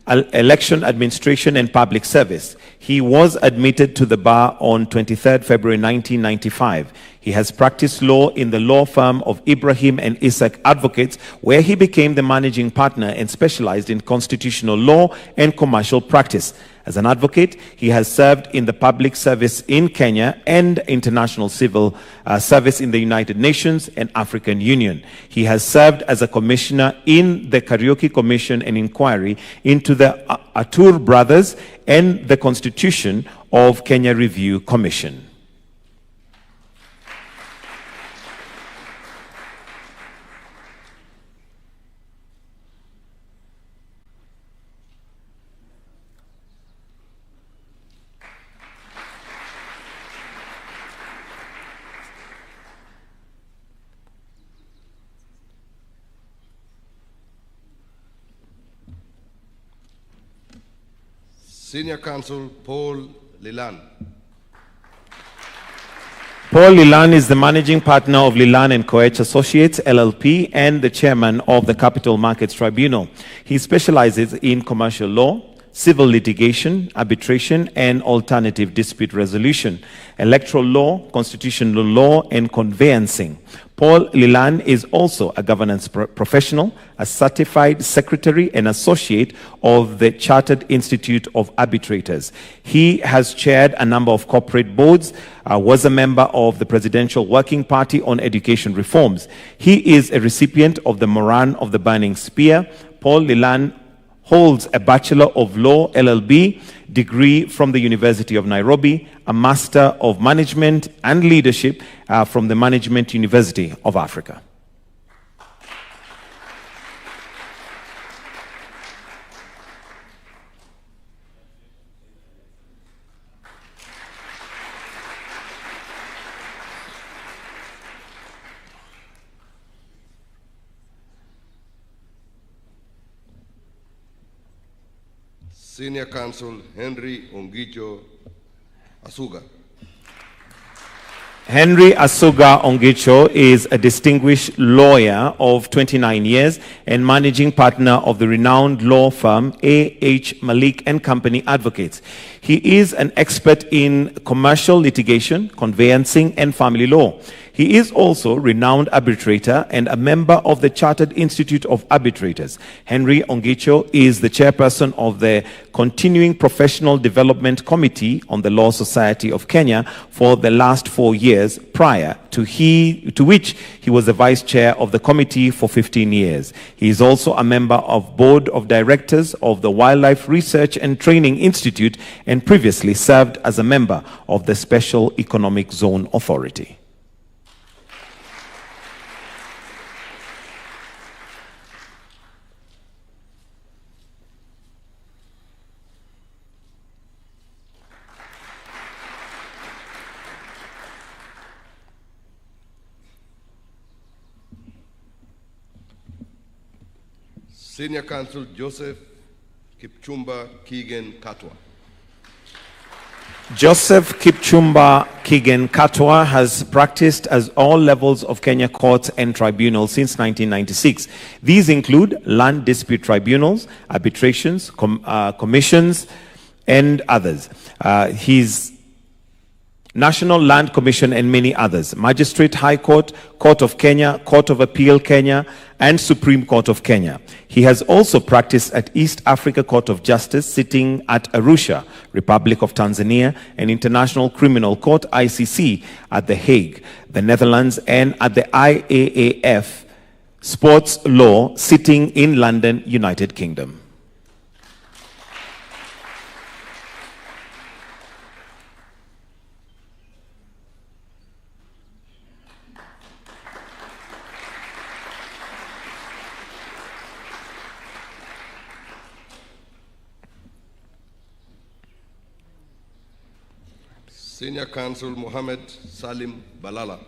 election administration, and public service. He was admitted to the bar on 23rd February 1995. He has practiced law in the law firm of Ibrahim and Isaac Advocates, where he became the managing partner and specialized in constitutional law and commercial practice. As an advocate, he has served in the public service in Kenya and international civil service in the United Nations and African Union. He has served as a commissioner in the Karaoke Commission and Inquiry into the Atur brothers and the Constitution of Kenya Review Commission. Senior Counsel Paul Lilan. Paul Lilan is the managing partner of Lilan and Koech Associates, LLP, and the chairman of the Capital Markets Tribunal. He specializes in commercial law, civil litigation, arbitration, and alternative dispute resolution, electoral law, constitutional law, and conveyancing. Paul Lilan is also a governance professional, a certified secretary and associate of the Chartered Institute of Arbitrators. He has chaired a number of corporate boards, was a member of the Presidential Working Party on Education Reforms. He is a recipient of the Moran of the Burning Spear. Paul Lilan holds a Bachelor of Law LLB degree from the University of Nairobi, a Master of Management and Leadership from the Management University of Africa. Senior Counsel Henry Ongicho Asuga. Henry Asuga Ongicho is a distinguished lawyer of 29 years and managing partner of the renowned law firm A.H. Malik and Company Advocates. He is an expert in commercial litigation, conveyancing, and family law. He is also a renowned arbitrator and a member of the Chartered Institute of Arbitrators. Henry Ongicho is the chairperson of the Continuing Professional Development Committee on the Law Society of Kenya for the last 4 years, prior to which he was the vice chair of the committee for 15 years. He is also a member of board of directors of the Wildlife Research and Training Institute and previously served as a member of the Special Economic Zone Authority. Senior Counsel Joseph Kipchumba Keegan Katwa. Joseph Kipchumba Keegan Katwa has practiced as all levels of Kenya courts and tribunals since 1996. These include land dispute tribunals, arbitrations, commissions, and others. His National Land Commission and many others, Magistrate High Court, Court of Kenya, Court of Appeal Kenya, and Supreme Court of Kenya. He has also practiced at East Africa Court of Justice, sitting at Arusha, Republic of Tanzania, and International Criminal Court, ICC, at The Hague, the Netherlands, and at the IAAF Sports Law, sitting in London, United Kingdom. Senior Counsel Mohammed Salim Balala.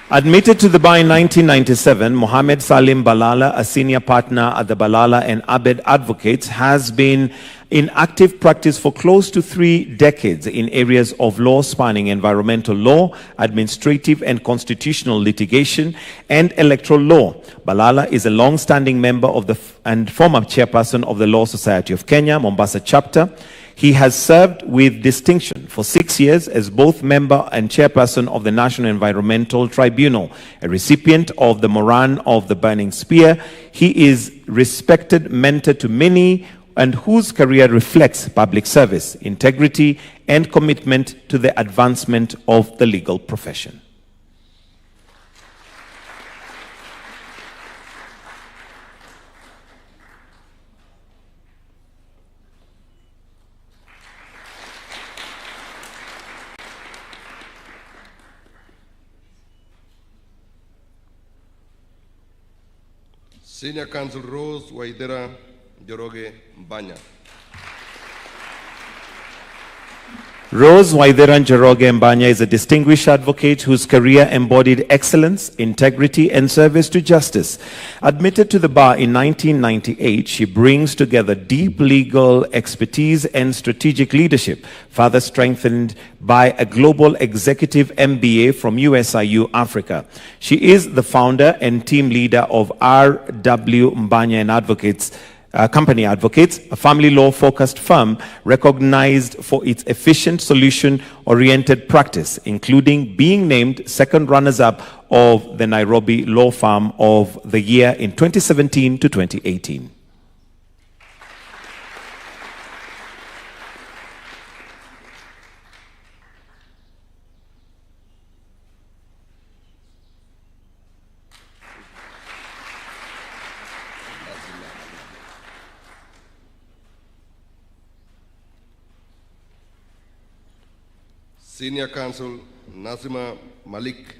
Admitted to the bar in 1997, Mohammed Salim Balala, a senior partner at the Balala and Abed Advocates, has been in active practice for close to 3 decades in areas of law spanning environmental law, administrative and constitutional litigation, and electoral law. Balala is a long-standing member of and former chairperson of the Law Society of Kenya, Mombasa chapter. He has served with distinction for 6 years as both member and chairperson of the National Environmental Tribunal, a recipient of the Moran of the Burning Spear. He is respected mentor to many and whose career reflects public service, integrity, and commitment to the advancement of the legal profession. Senior Counsel Rose Waidera Joroge Mbanya. Rose Waitheran Njoroge Mbanya is a distinguished advocate whose career embodied excellence, integrity, and service to justice. Admitted to the bar in 1998, she brings together deep legal expertise and strategic leadership, further strengthened by a global executive MBA from USIU Africa. She is the founder and team leader of R.W. Mbanya and Advocates, Company Advocates, a family law-focused firm recognized for its efficient solution-oriented practice, including being named second runners-up of the Nairobi Law Firm of the Year in 2017 to 2018. Senior Counsel Nazima Malik.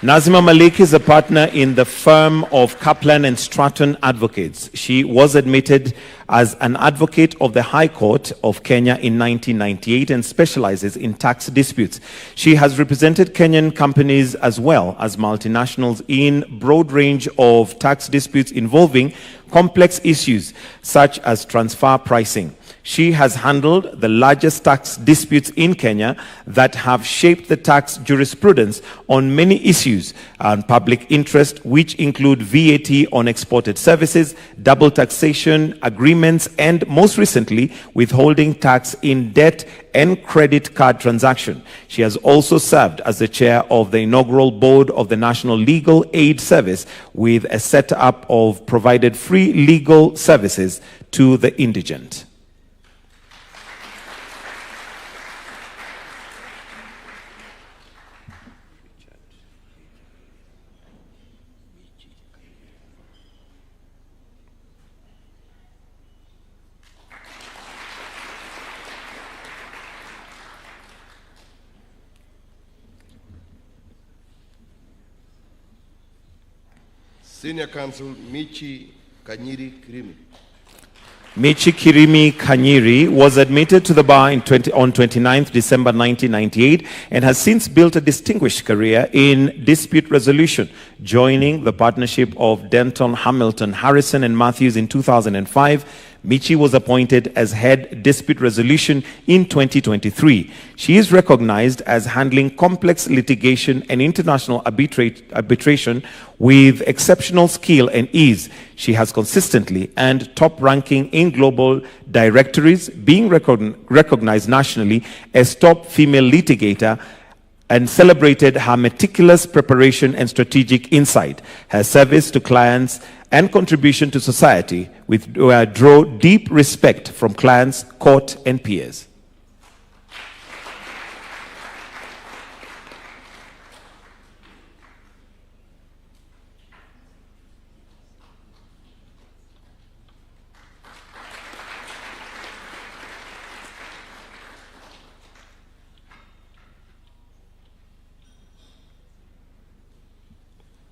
Nazima Malik is a partner in the firm of Kaplan and Stratton Advocates. She was admitted as an advocate of the High Court of Kenya in 1998 and specializes in tax disputes. She has represented Kenyan companies as well as multinationals in broad range of tax disputes involving complex issues such as transfer pricing. She has handled the largest tax disputes in Kenya that have shaped the tax jurisprudence on many issues and public interest, which include VAT on exported services, double taxation agreements, and most recently, withholding tax in debt and credit card transaction. She has also served as the chair of the inaugural board of the National Legal Aid Service, with a setup of provided free legal services to the indigent. Senior Counsel Michi Kanyiri Kirimi. Michi Kirimi Kanyiri was admitted to the bar on 29th December 1998 and has since built a distinguished career in dispute resolution, joining the partnership of Denton, Hamilton, Harrison, and Matthews in 2005. Michi was appointed as head dispute resolution in 2023. She is recognized as handling complex litigation and international arbitration with exceptional skill and ease. She has consistently earned top ranking in global directories, being recognized nationally as top female litigator, and celebrated her meticulous preparation and strategic insight. Her service to clients and contribution to society draw deep respect from clients, court, and peers.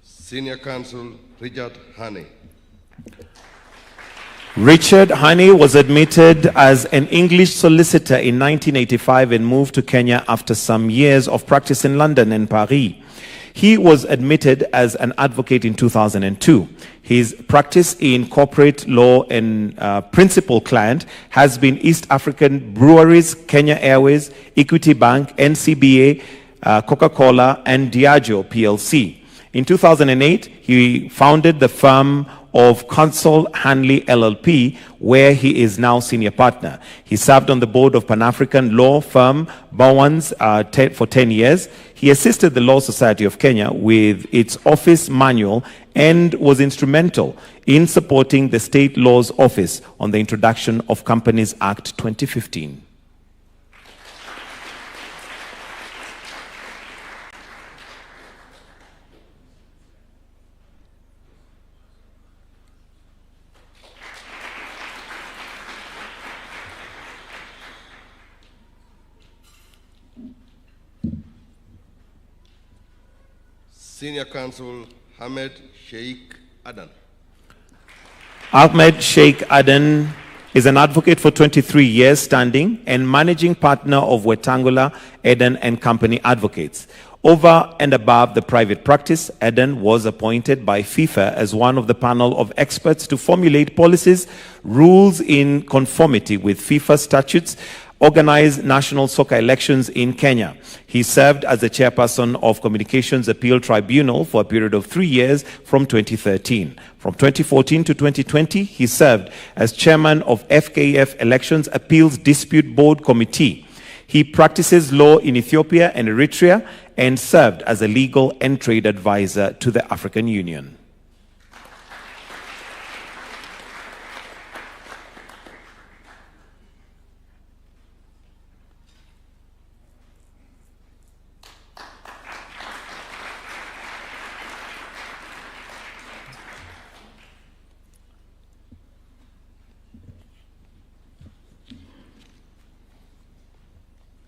Senior Counsel Richard Honey. Richard Honey was admitted as an English solicitor in 1985 and moved to Kenya after some years of practice in London and Paris. He was admitted as an advocate in 2002. His practice in corporate law and principal client has been East African Breweries, Kenya Airways, Equity Bank, NCBA, Coca-Cola, and Diageo PLC. In 2008, he founded the firm of Counsel Hanley LLP, where he is now senior partner. He served on the board of Pan-African law firm Bowens for 10 years. He assisted the Law Society of Kenya with its office manual and was instrumental in supporting the State Laws Office on the introduction of Companies Act 2015. Senior Counsel Ahmed Sheikh Adan. Ahmed Sheikh Adan is an advocate for 23 years standing and managing partner of Wetangula, Eden and Company Advocates. Over and above the private practice, Eden was appointed by FIFA as one of the panel of experts to formulate policies, rules in conformity with FIFA statutes, organize national soccer elections in Kenya. He served as the chairperson of Communications Appeal Tribunal for a period of 3 years from 2013. From 2014 to 2020, he served as chairman of FKF Elections Appeals Dispute Board Committee. He practices law in Ethiopia and Eritrea and served as a legal and trade advisor to the African Union.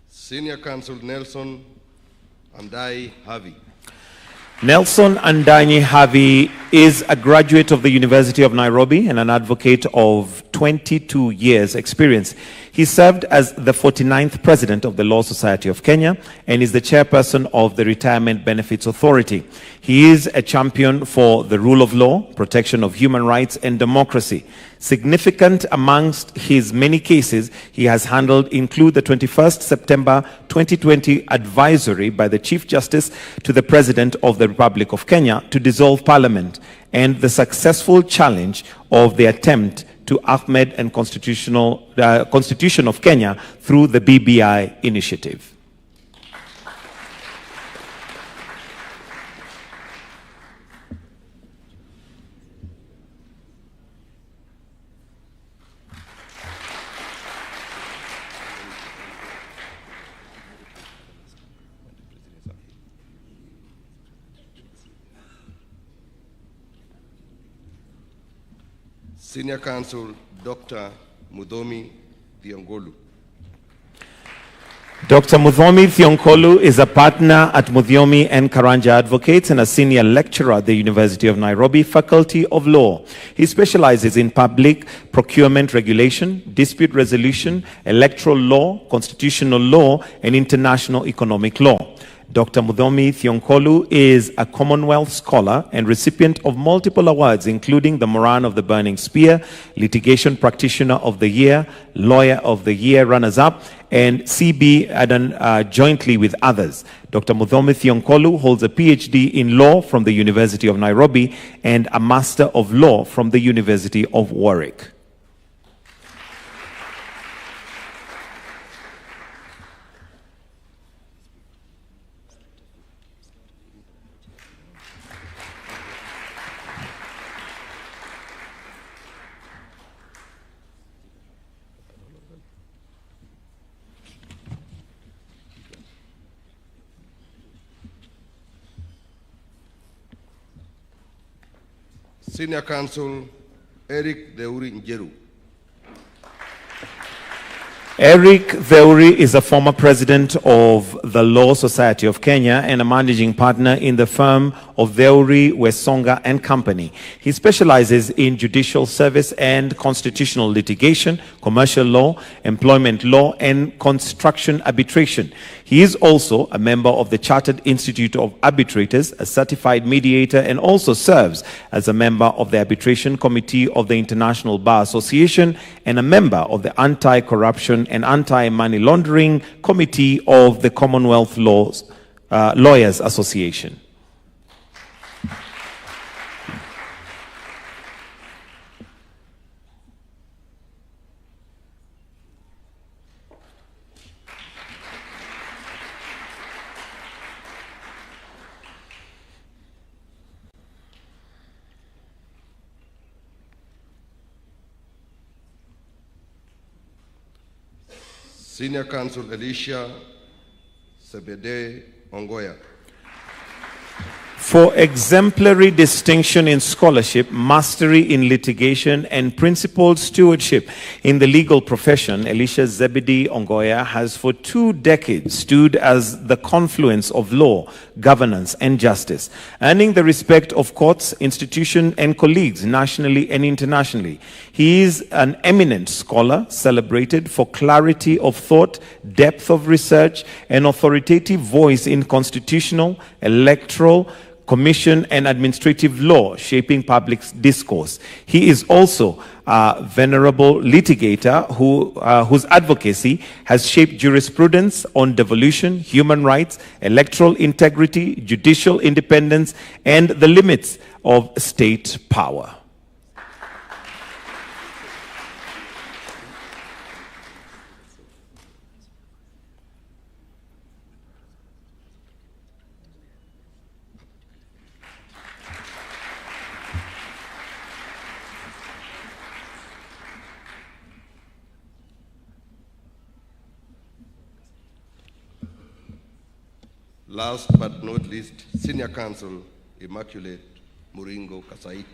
Senior Counsel Nelson Andai Havi. Nelson Andanyi Havi is a graduate of the University of Nairobi and an advocate of 22 years' experience. He served as the 49th president of the Law Society of Kenya and is the chairperson of the Retirement Benefits Authority. He is a champion for the rule of law, protection of human rights, and democracy. Significant amongst his many cases he has handled include the 21st September 2020 advisory by the Chief Justice to the President of the Republic of Kenya to dissolve Parliament and the successful challenge of the attempt to Ahmed and Constitution of Kenya through the BBI initiative. Senior Counsel Dr. Muthomi Thiongolu. Dr. Muthomi Thiongolu is a partner at Muthiomi and Karanja Advocates and a senior lecturer at the University of Nairobi Faculty of Law. He specializes in public procurement regulation, dispute resolution, electoral law, constitutional law, and international economic law. Dr. Muthomi Thiongolu is a Commonwealth scholar and recipient of multiple awards, including the Moran of the Burning Spear, Litigation Practitioner of the Year, Lawyer of the Year runners-up, and CB Adan jointly with others. Dr. Muthomi Thiongolu holds a PhD in law from the University of Nairobi and a Master of Law from the University of Warwick. Senior Counsel Eric Deuri Njeru. Eric Theuri is a former president of the Law Society of Kenya and a managing partner in the firm of Theuri, Wesonga and Company. He specializes in judicial service and constitutional litigation, commercial law, employment law, and construction arbitration. He is also a member of the Chartered Institute of Arbitrators, a certified mediator, and also serves as a member of the Arbitration Committee of the International Bar Association and a member of the Anti-Corruption and Anti-Money Laundering Committee of the Commonwealth Lawyers Association. Senior Counsel Elisha Sebede Ongoya. For exemplary distinction in scholarship, mastery in litigation, and principled stewardship in the legal profession, Elisha Zebedee Ongoya has for 2 decades stood as the confluence of law, governance, and justice, earning the respect of courts, institutions, and colleagues nationally and internationally. He is an eminent scholar, celebrated for clarity of thought, depth of research, and authoritative voice in constitutional, electoral, commission, and administrative law, shaping public discourse. He is also a venerable litigator whose advocacy has shaped jurisprudence on devolution, human rights, electoral integrity, judicial independence, and the limits of state power. Last but not least, Senior Counsel Immaculate Muringo Kasait.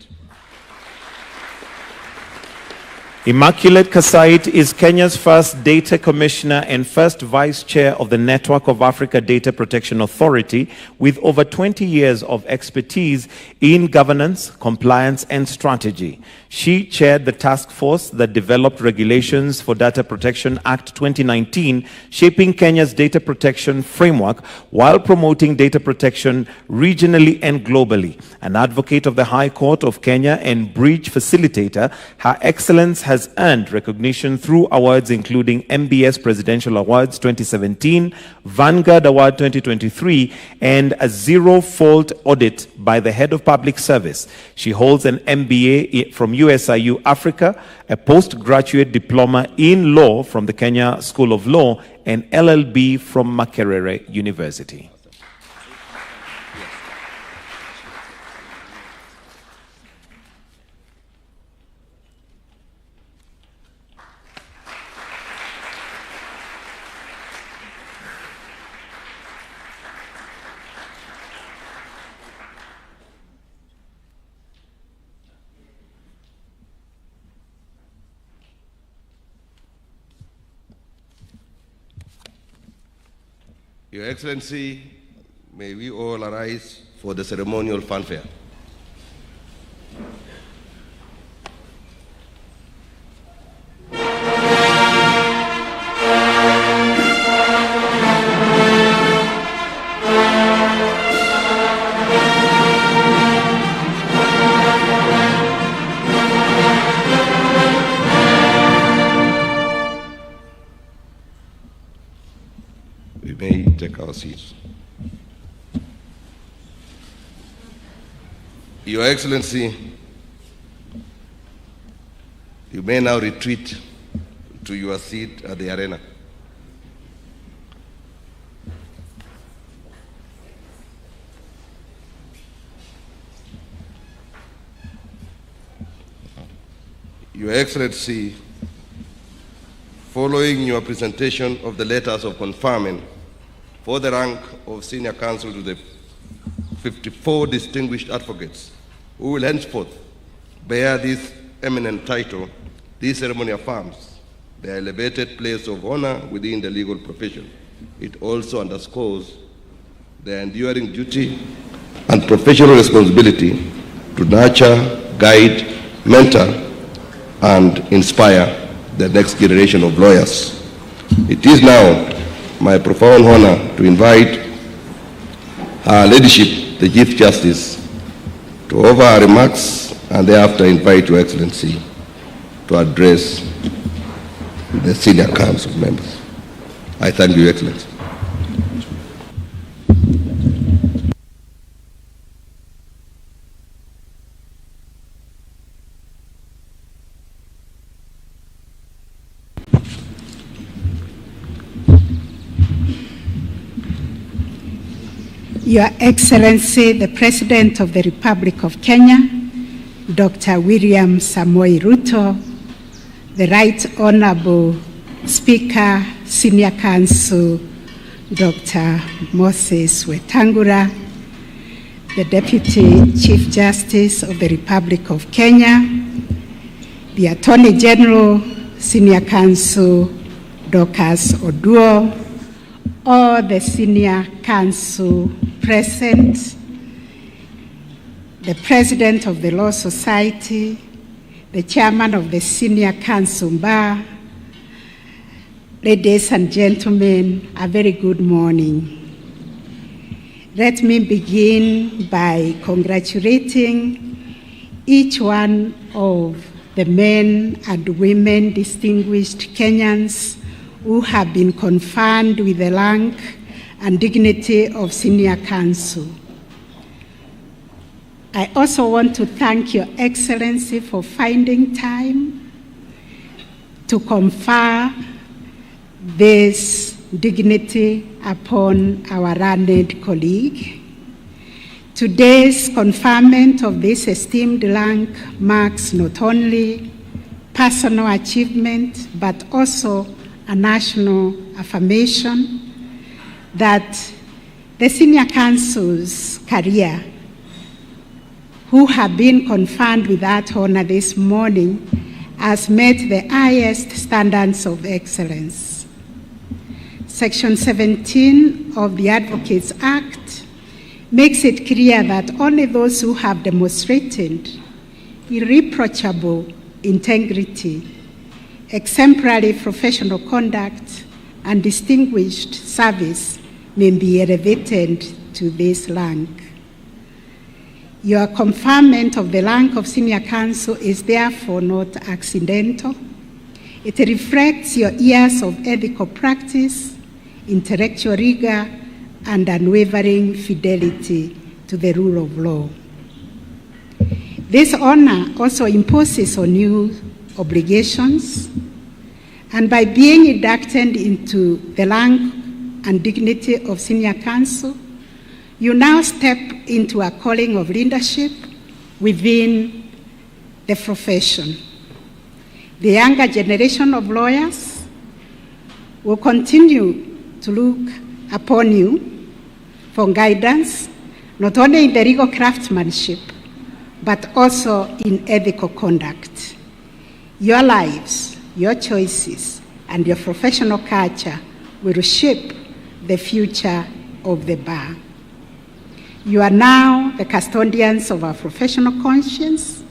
Immaculate Kasait is Kenya's first Data Commissioner and first Vice Chair of the Network of Africa Data Protection Authority, with over 20 years of expertise in governance, compliance, and strategy. She chaired the task force that developed regulations for Data Protection Act 2019, shaping Kenya's data protection framework while promoting data protection regionally and globally. An advocate of the High Court of Kenya and breach facilitator, her excellence has earned recognition through awards including MBS Presidential Awards 2017, Vanguard Award 2023, and a zero-fault audit by the Head of Public Service. She holds an MBA from USIU Africa, a postgraduate diploma in law from the Kenya School of Law, and LLB from Makerere University. Your Excellency, may we all arise for the ceremonial fanfare. We may take our seats. Your Excellency, you may now retreat to your seat at the arena. Your Excellency, following your presentation of the letters of conferment for the rank of Senior Counsel to the 54 distinguished advocates who will henceforth bear this eminent title, this ceremony affirms their elevated place of honor within the legal profession. It also underscores their enduring duty and professional responsibility to nurture, guide, mentor, and inspire the next generation of lawyers. It is now my profound honor to invite Her Ladyship, the Chief Justice, to offer her remarks and thereafter invite Your Excellency to address the Senior Council members. I thank you, Your Excellency. Your Excellency, the President of the Republic of Kenya, Dr. William Samoei Ruto, the Right Honorable Speaker, Senior Counsel, Dr. Moses Wetangula, the Deputy Chief Justice of the Republic of Kenya, the Attorney General, Senior Counsel Dorcas Oduor, all the Senior Counsel present, the President of the Law Society, the Chairman of the Senior Counsel Bar, ladies and gentlemen, a very good morning. Let me begin by congratulating each one of the men and women, distinguished Kenyans who have been conferred with the rank and dignity of Senior Counsel. I also want to thank Your Excellency for finding time to confer this dignity upon our learned colleague. Today's conferment of this esteemed rank marks not only personal achievement, but also a national affirmation that the Senior Counsel's career, who have been conferred with that honor this morning, has met the highest standards of excellence. Section 17 of the Advocates Act makes it clear that only those who have demonstrated irreproachable integrity, exemplary professional conduct, and distinguished service may be elevated to this rank. Your conferment of the rank of Senior Counsel is therefore not accidental. It reflects your years of ethical practice, intellectual rigor, and unwavering fidelity to the rule of law. This honor also imposes on you obligations, and by being inducted into the rank and dignity of Senior Counsel, you now step into a calling of leadership within the profession. The younger generation of lawyers will continue to look upon you for guidance, not only in the legal craftsmanship, but also in ethical conduct. Your lives, your choices, and your professional culture will shape the future of the bar. You are now the custodians of our professional conscience,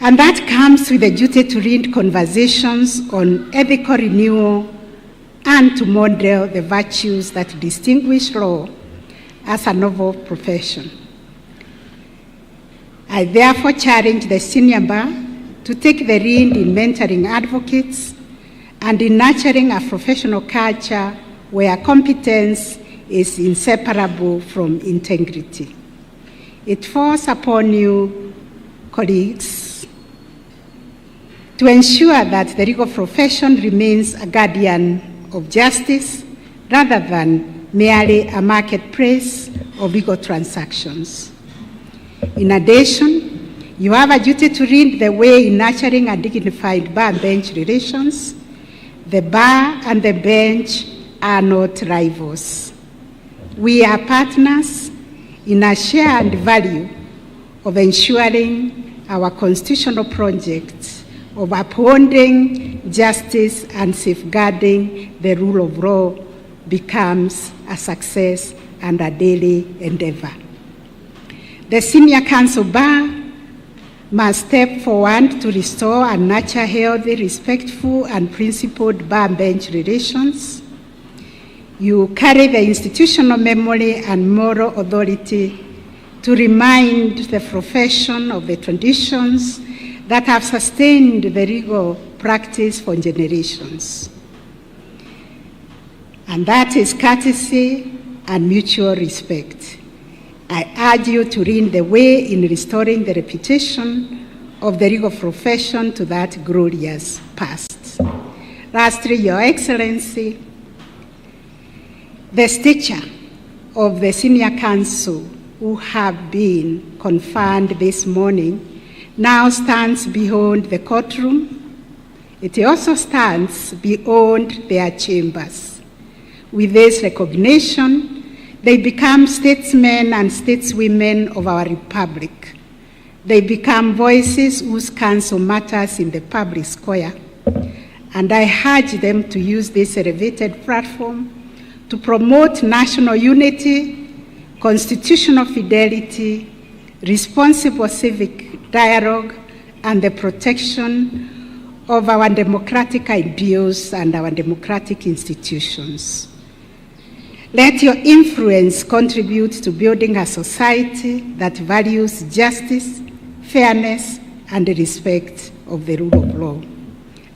and that comes with the duty to lead conversations on ethical renewal and to model the virtues that distinguish law as a novel profession. I therefore challenge the senior bar to take the lead in mentoring advocates and in nurturing a professional culture where competence is inseparable from integrity. It falls upon you, colleagues, to ensure that the legal profession remains a guardian of justice rather than merely a marketplace of legal transactions. In addition, you have a duty to lead the way in nurturing a dignified bar-bench relations. The bar and the bench are not rivals. We are partners in a shared value of ensuring our constitutional project of upholding justice and safeguarding the rule of law becomes a success and a daily endeavor. The Senior Counsel Bar must step forward to restore and nurture healthy, respectful, and principled bar-bench relations. You carry the institutional memory and moral authority to remind the profession of the traditions that have sustained the legal practice for generations. And that is courtesy and mutual respect. I urge you to lead the way in restoring the reputation of the legal profession to that glorious past. Lastly, Your Excellency, the stature of the Senior Counsel who have been conferred this morning now stands beyond the courtroom. It also stands beyond their chambers. With this recognition, They become statesmen and stateswomen of our republic. They become voices whose counsel matters in the public square. And I urge them to use this elevated platform to promote national unity, constitutional fidelity, responsible civic dialogue, and the protection of our democratic ideals and our democratic institutions. Let your influence contribute to building a society that values justice, fairness, and the respect of the rule of law.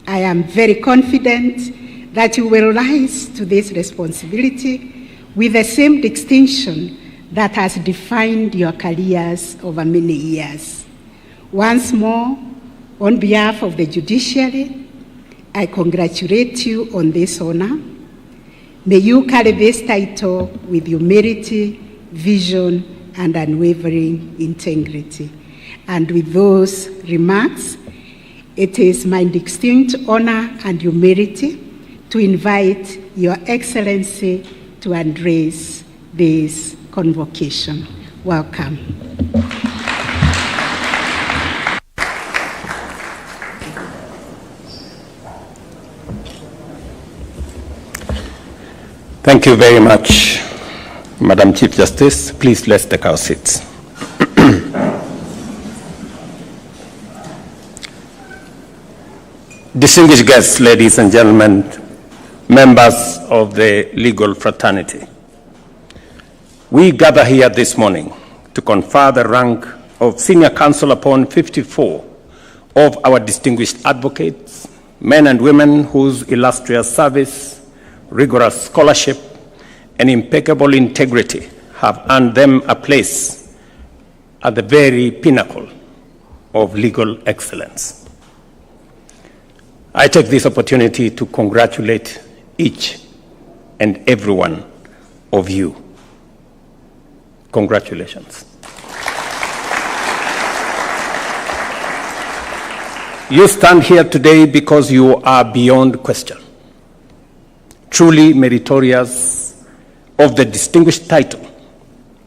I am very confident that you will rise to this responsibility with the same distinction that has defined your careers over many years. Once more, on behalf of the judiciary, I congratulate you on this honor. May you carry this title with humility, vision, and unwavering integrity. And with those remarks, it is my distinct honor and humility to invite Your Excellency to address this convocation. Welcome. Thank you very much, Madam Chief Justice. Please let's take our seats. Distinguished guests, ladies and gentlemen, members of the legal fraternity, we gather here this morning to confer the rank of senior counsel upon 54 of our distinguished advocates, men and women whose illustrious service, rigorous scholarship, and impeccable integrity have earned them a place at the very pinnacle of legal excellence. I take this opportunity to congratulate each and every one of you. Congratulations. You stand here today because you are beyond question, truly meritorious of the distinguished title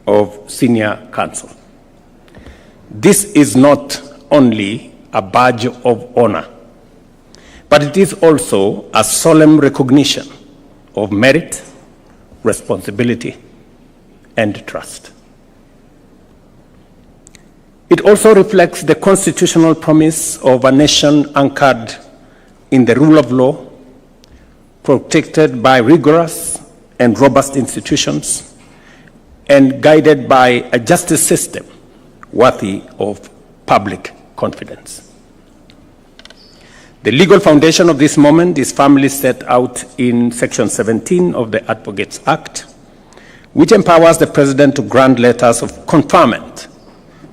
of senior counsel. This is not only a badge of honor, but it is also a solemn recognition of merit, responsibility, and trust. It also reflects the constitutional promise of a nation anchored in the rule of law, protected by rigorous and robust institutions, and guided by a justice system worthy of public confidence. The legal foundation of this moment is firmly set out in Section 17 of the Advocates Act, which empowers the President to grant letters of conferment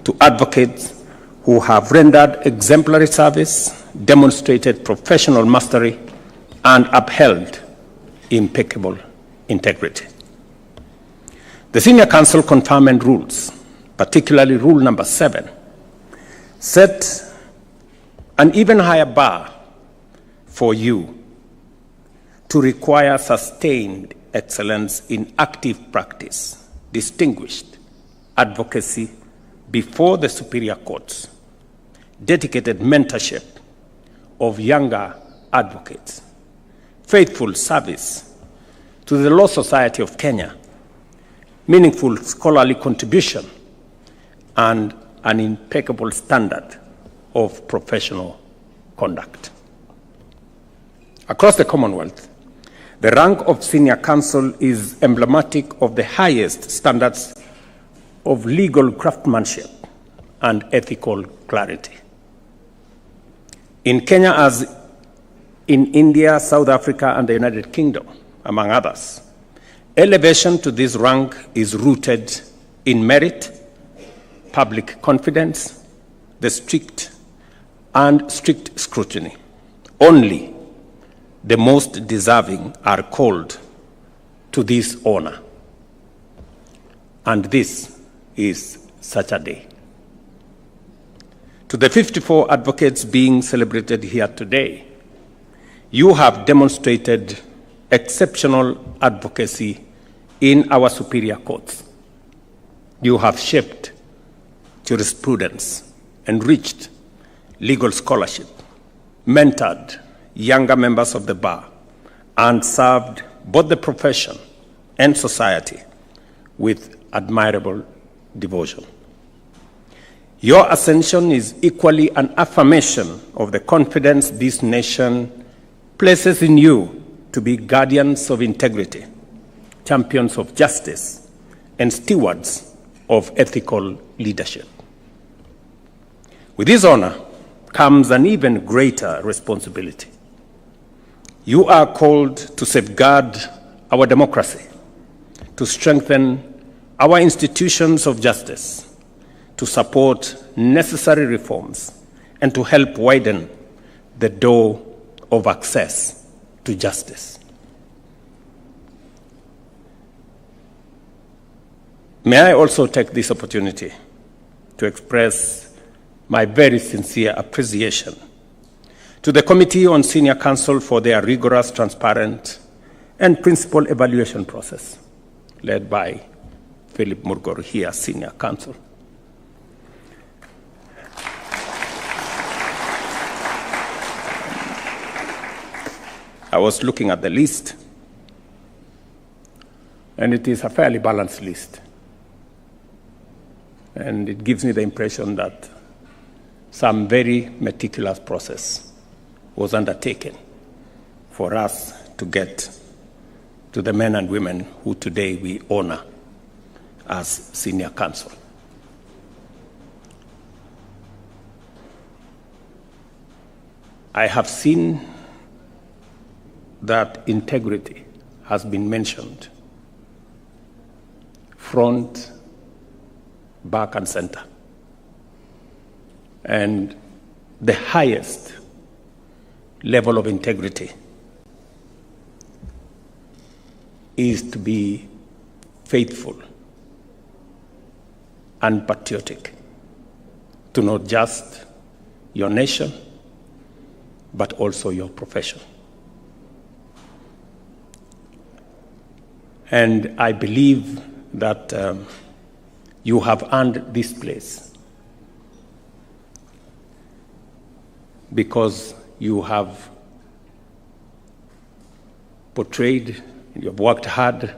to advocates who have rendered exemplary service, demonstrated professional mastery, and upheld impeccable integrity. The senior counsel conferment rules, particularly rule number 7, set an even higher bar for you to require sustained excellence in active practice, distinguished advocacy before the superior courts, dedicated mentorship of younger advocates, faithful service to the Law Society of Kenya, meaningful scholarly contribution, and an impeccable standard of professional conduct. Across the Commonwealth, the rank of senior counsel is emblematic of the highest standards of legal craftsmanship and ethical clarity. In Kenya, as in India, South Africa, and the United Kingdom, among others, elevation to this rank is rooted in merit, public confidence, the strict scrutiny. Only the most deserving are called to this honor. And this is such a day. To the 54 advocates being celebrated here today, you have demonstrated exceptional advocacy in our superior courts. You have shaped jurisprudence, enriched legal scholarship, mentored younger members of the bar, and served both the profession and society with admirable devotion. Your ascension is equally an affirmation of the confidence this nation places in you to be guardians of integrity, champions of justice, and stewards of ethical leadership. With this honor comes an even greater responsibility. You are called to safeguard our democracy, to strengthen our institutions of justice, to support necessary reforms, and to help widen the door of access to justice. May I also take this opportunity to express my very sincere appreciation to the Committee on Senior Counsel for their rigorous, transparent, and principled evaluation process, led by Philip Murgor here, Senior Counsel. I was looking at the list, and it is a fairly balanced list. And it gives me the impression that some very meticulous process was undertaken for us to get to the men and women who today we honor as senior counsel. I have seen that integrity has been mentioned front, back, and center. And the highest level of integrity is to be faithful and patriotic to not just your nation, but also your profession. And I believe that you have earned this place because you have portrayed, you have worked hard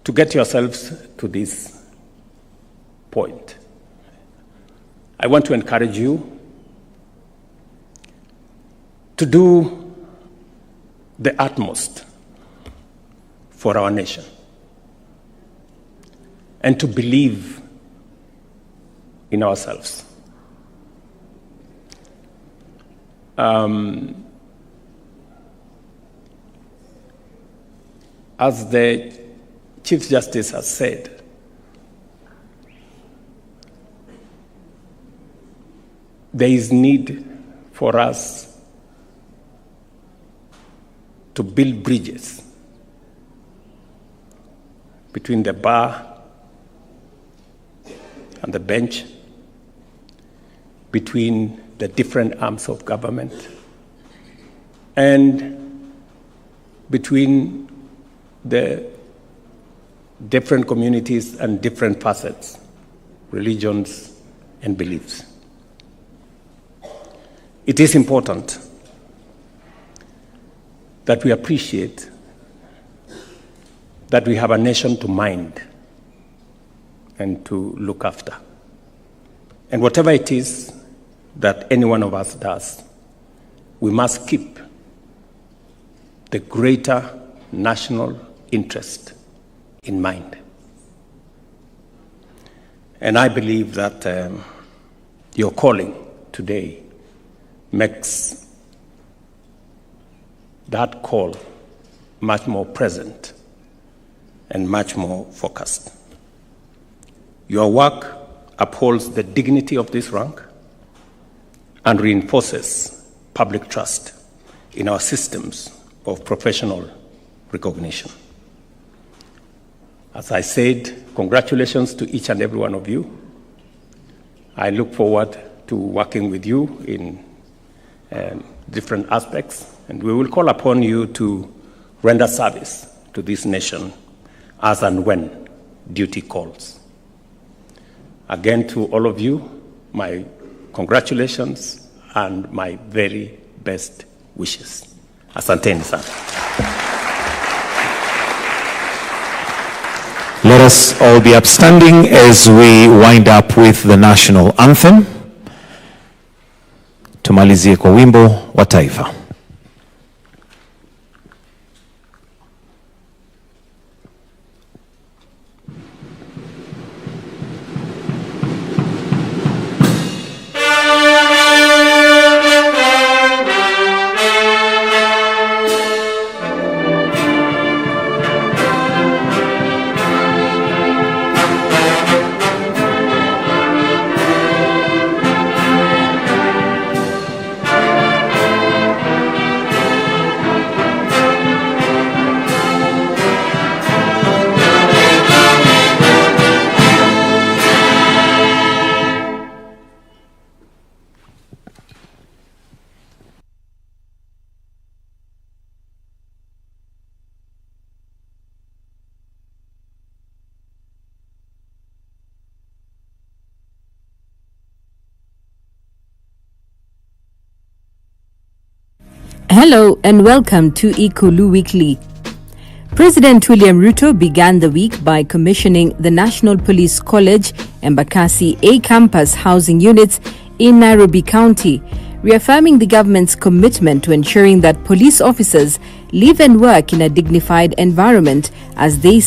to get yourselves to this point. I want to encourage you to do the utmost for our nation and to believe in ourselves. As the Chief Justice has said, there is need for us to build bridges between the bar and the bench, between the different arms of government, and between the different communities and different facets, religions, and beliefs. It is important that we appreciate that we have a nation to mind and to look after. And whatever it is that any one of us does, we must keep the greater national interest in mind. And I believe that your calling today makes that call much more present and much more focused. Your work upholds the dignity of this rank and reinforces public trust in our systems of professional recognition. As I said, congratulations to each and every one of you. I look forward to working with you in different aspects, and we will call upon you to render service to this nation as and when duty calls. Again, to all of you, my congratulations and my very best wishes. Asanteni sana. Let us all be upstanding as we wind up with the national anthem. Tumalizie kwa wimbo wa taifa. Hello and welcome to Ikulu Weekly. President William Ruto began the week by commissioning the National Police College Embakasi A campus housing units in Nairobi County, reaffirming the government's commitment to ensuring that police officers live and work in a dignified environment as they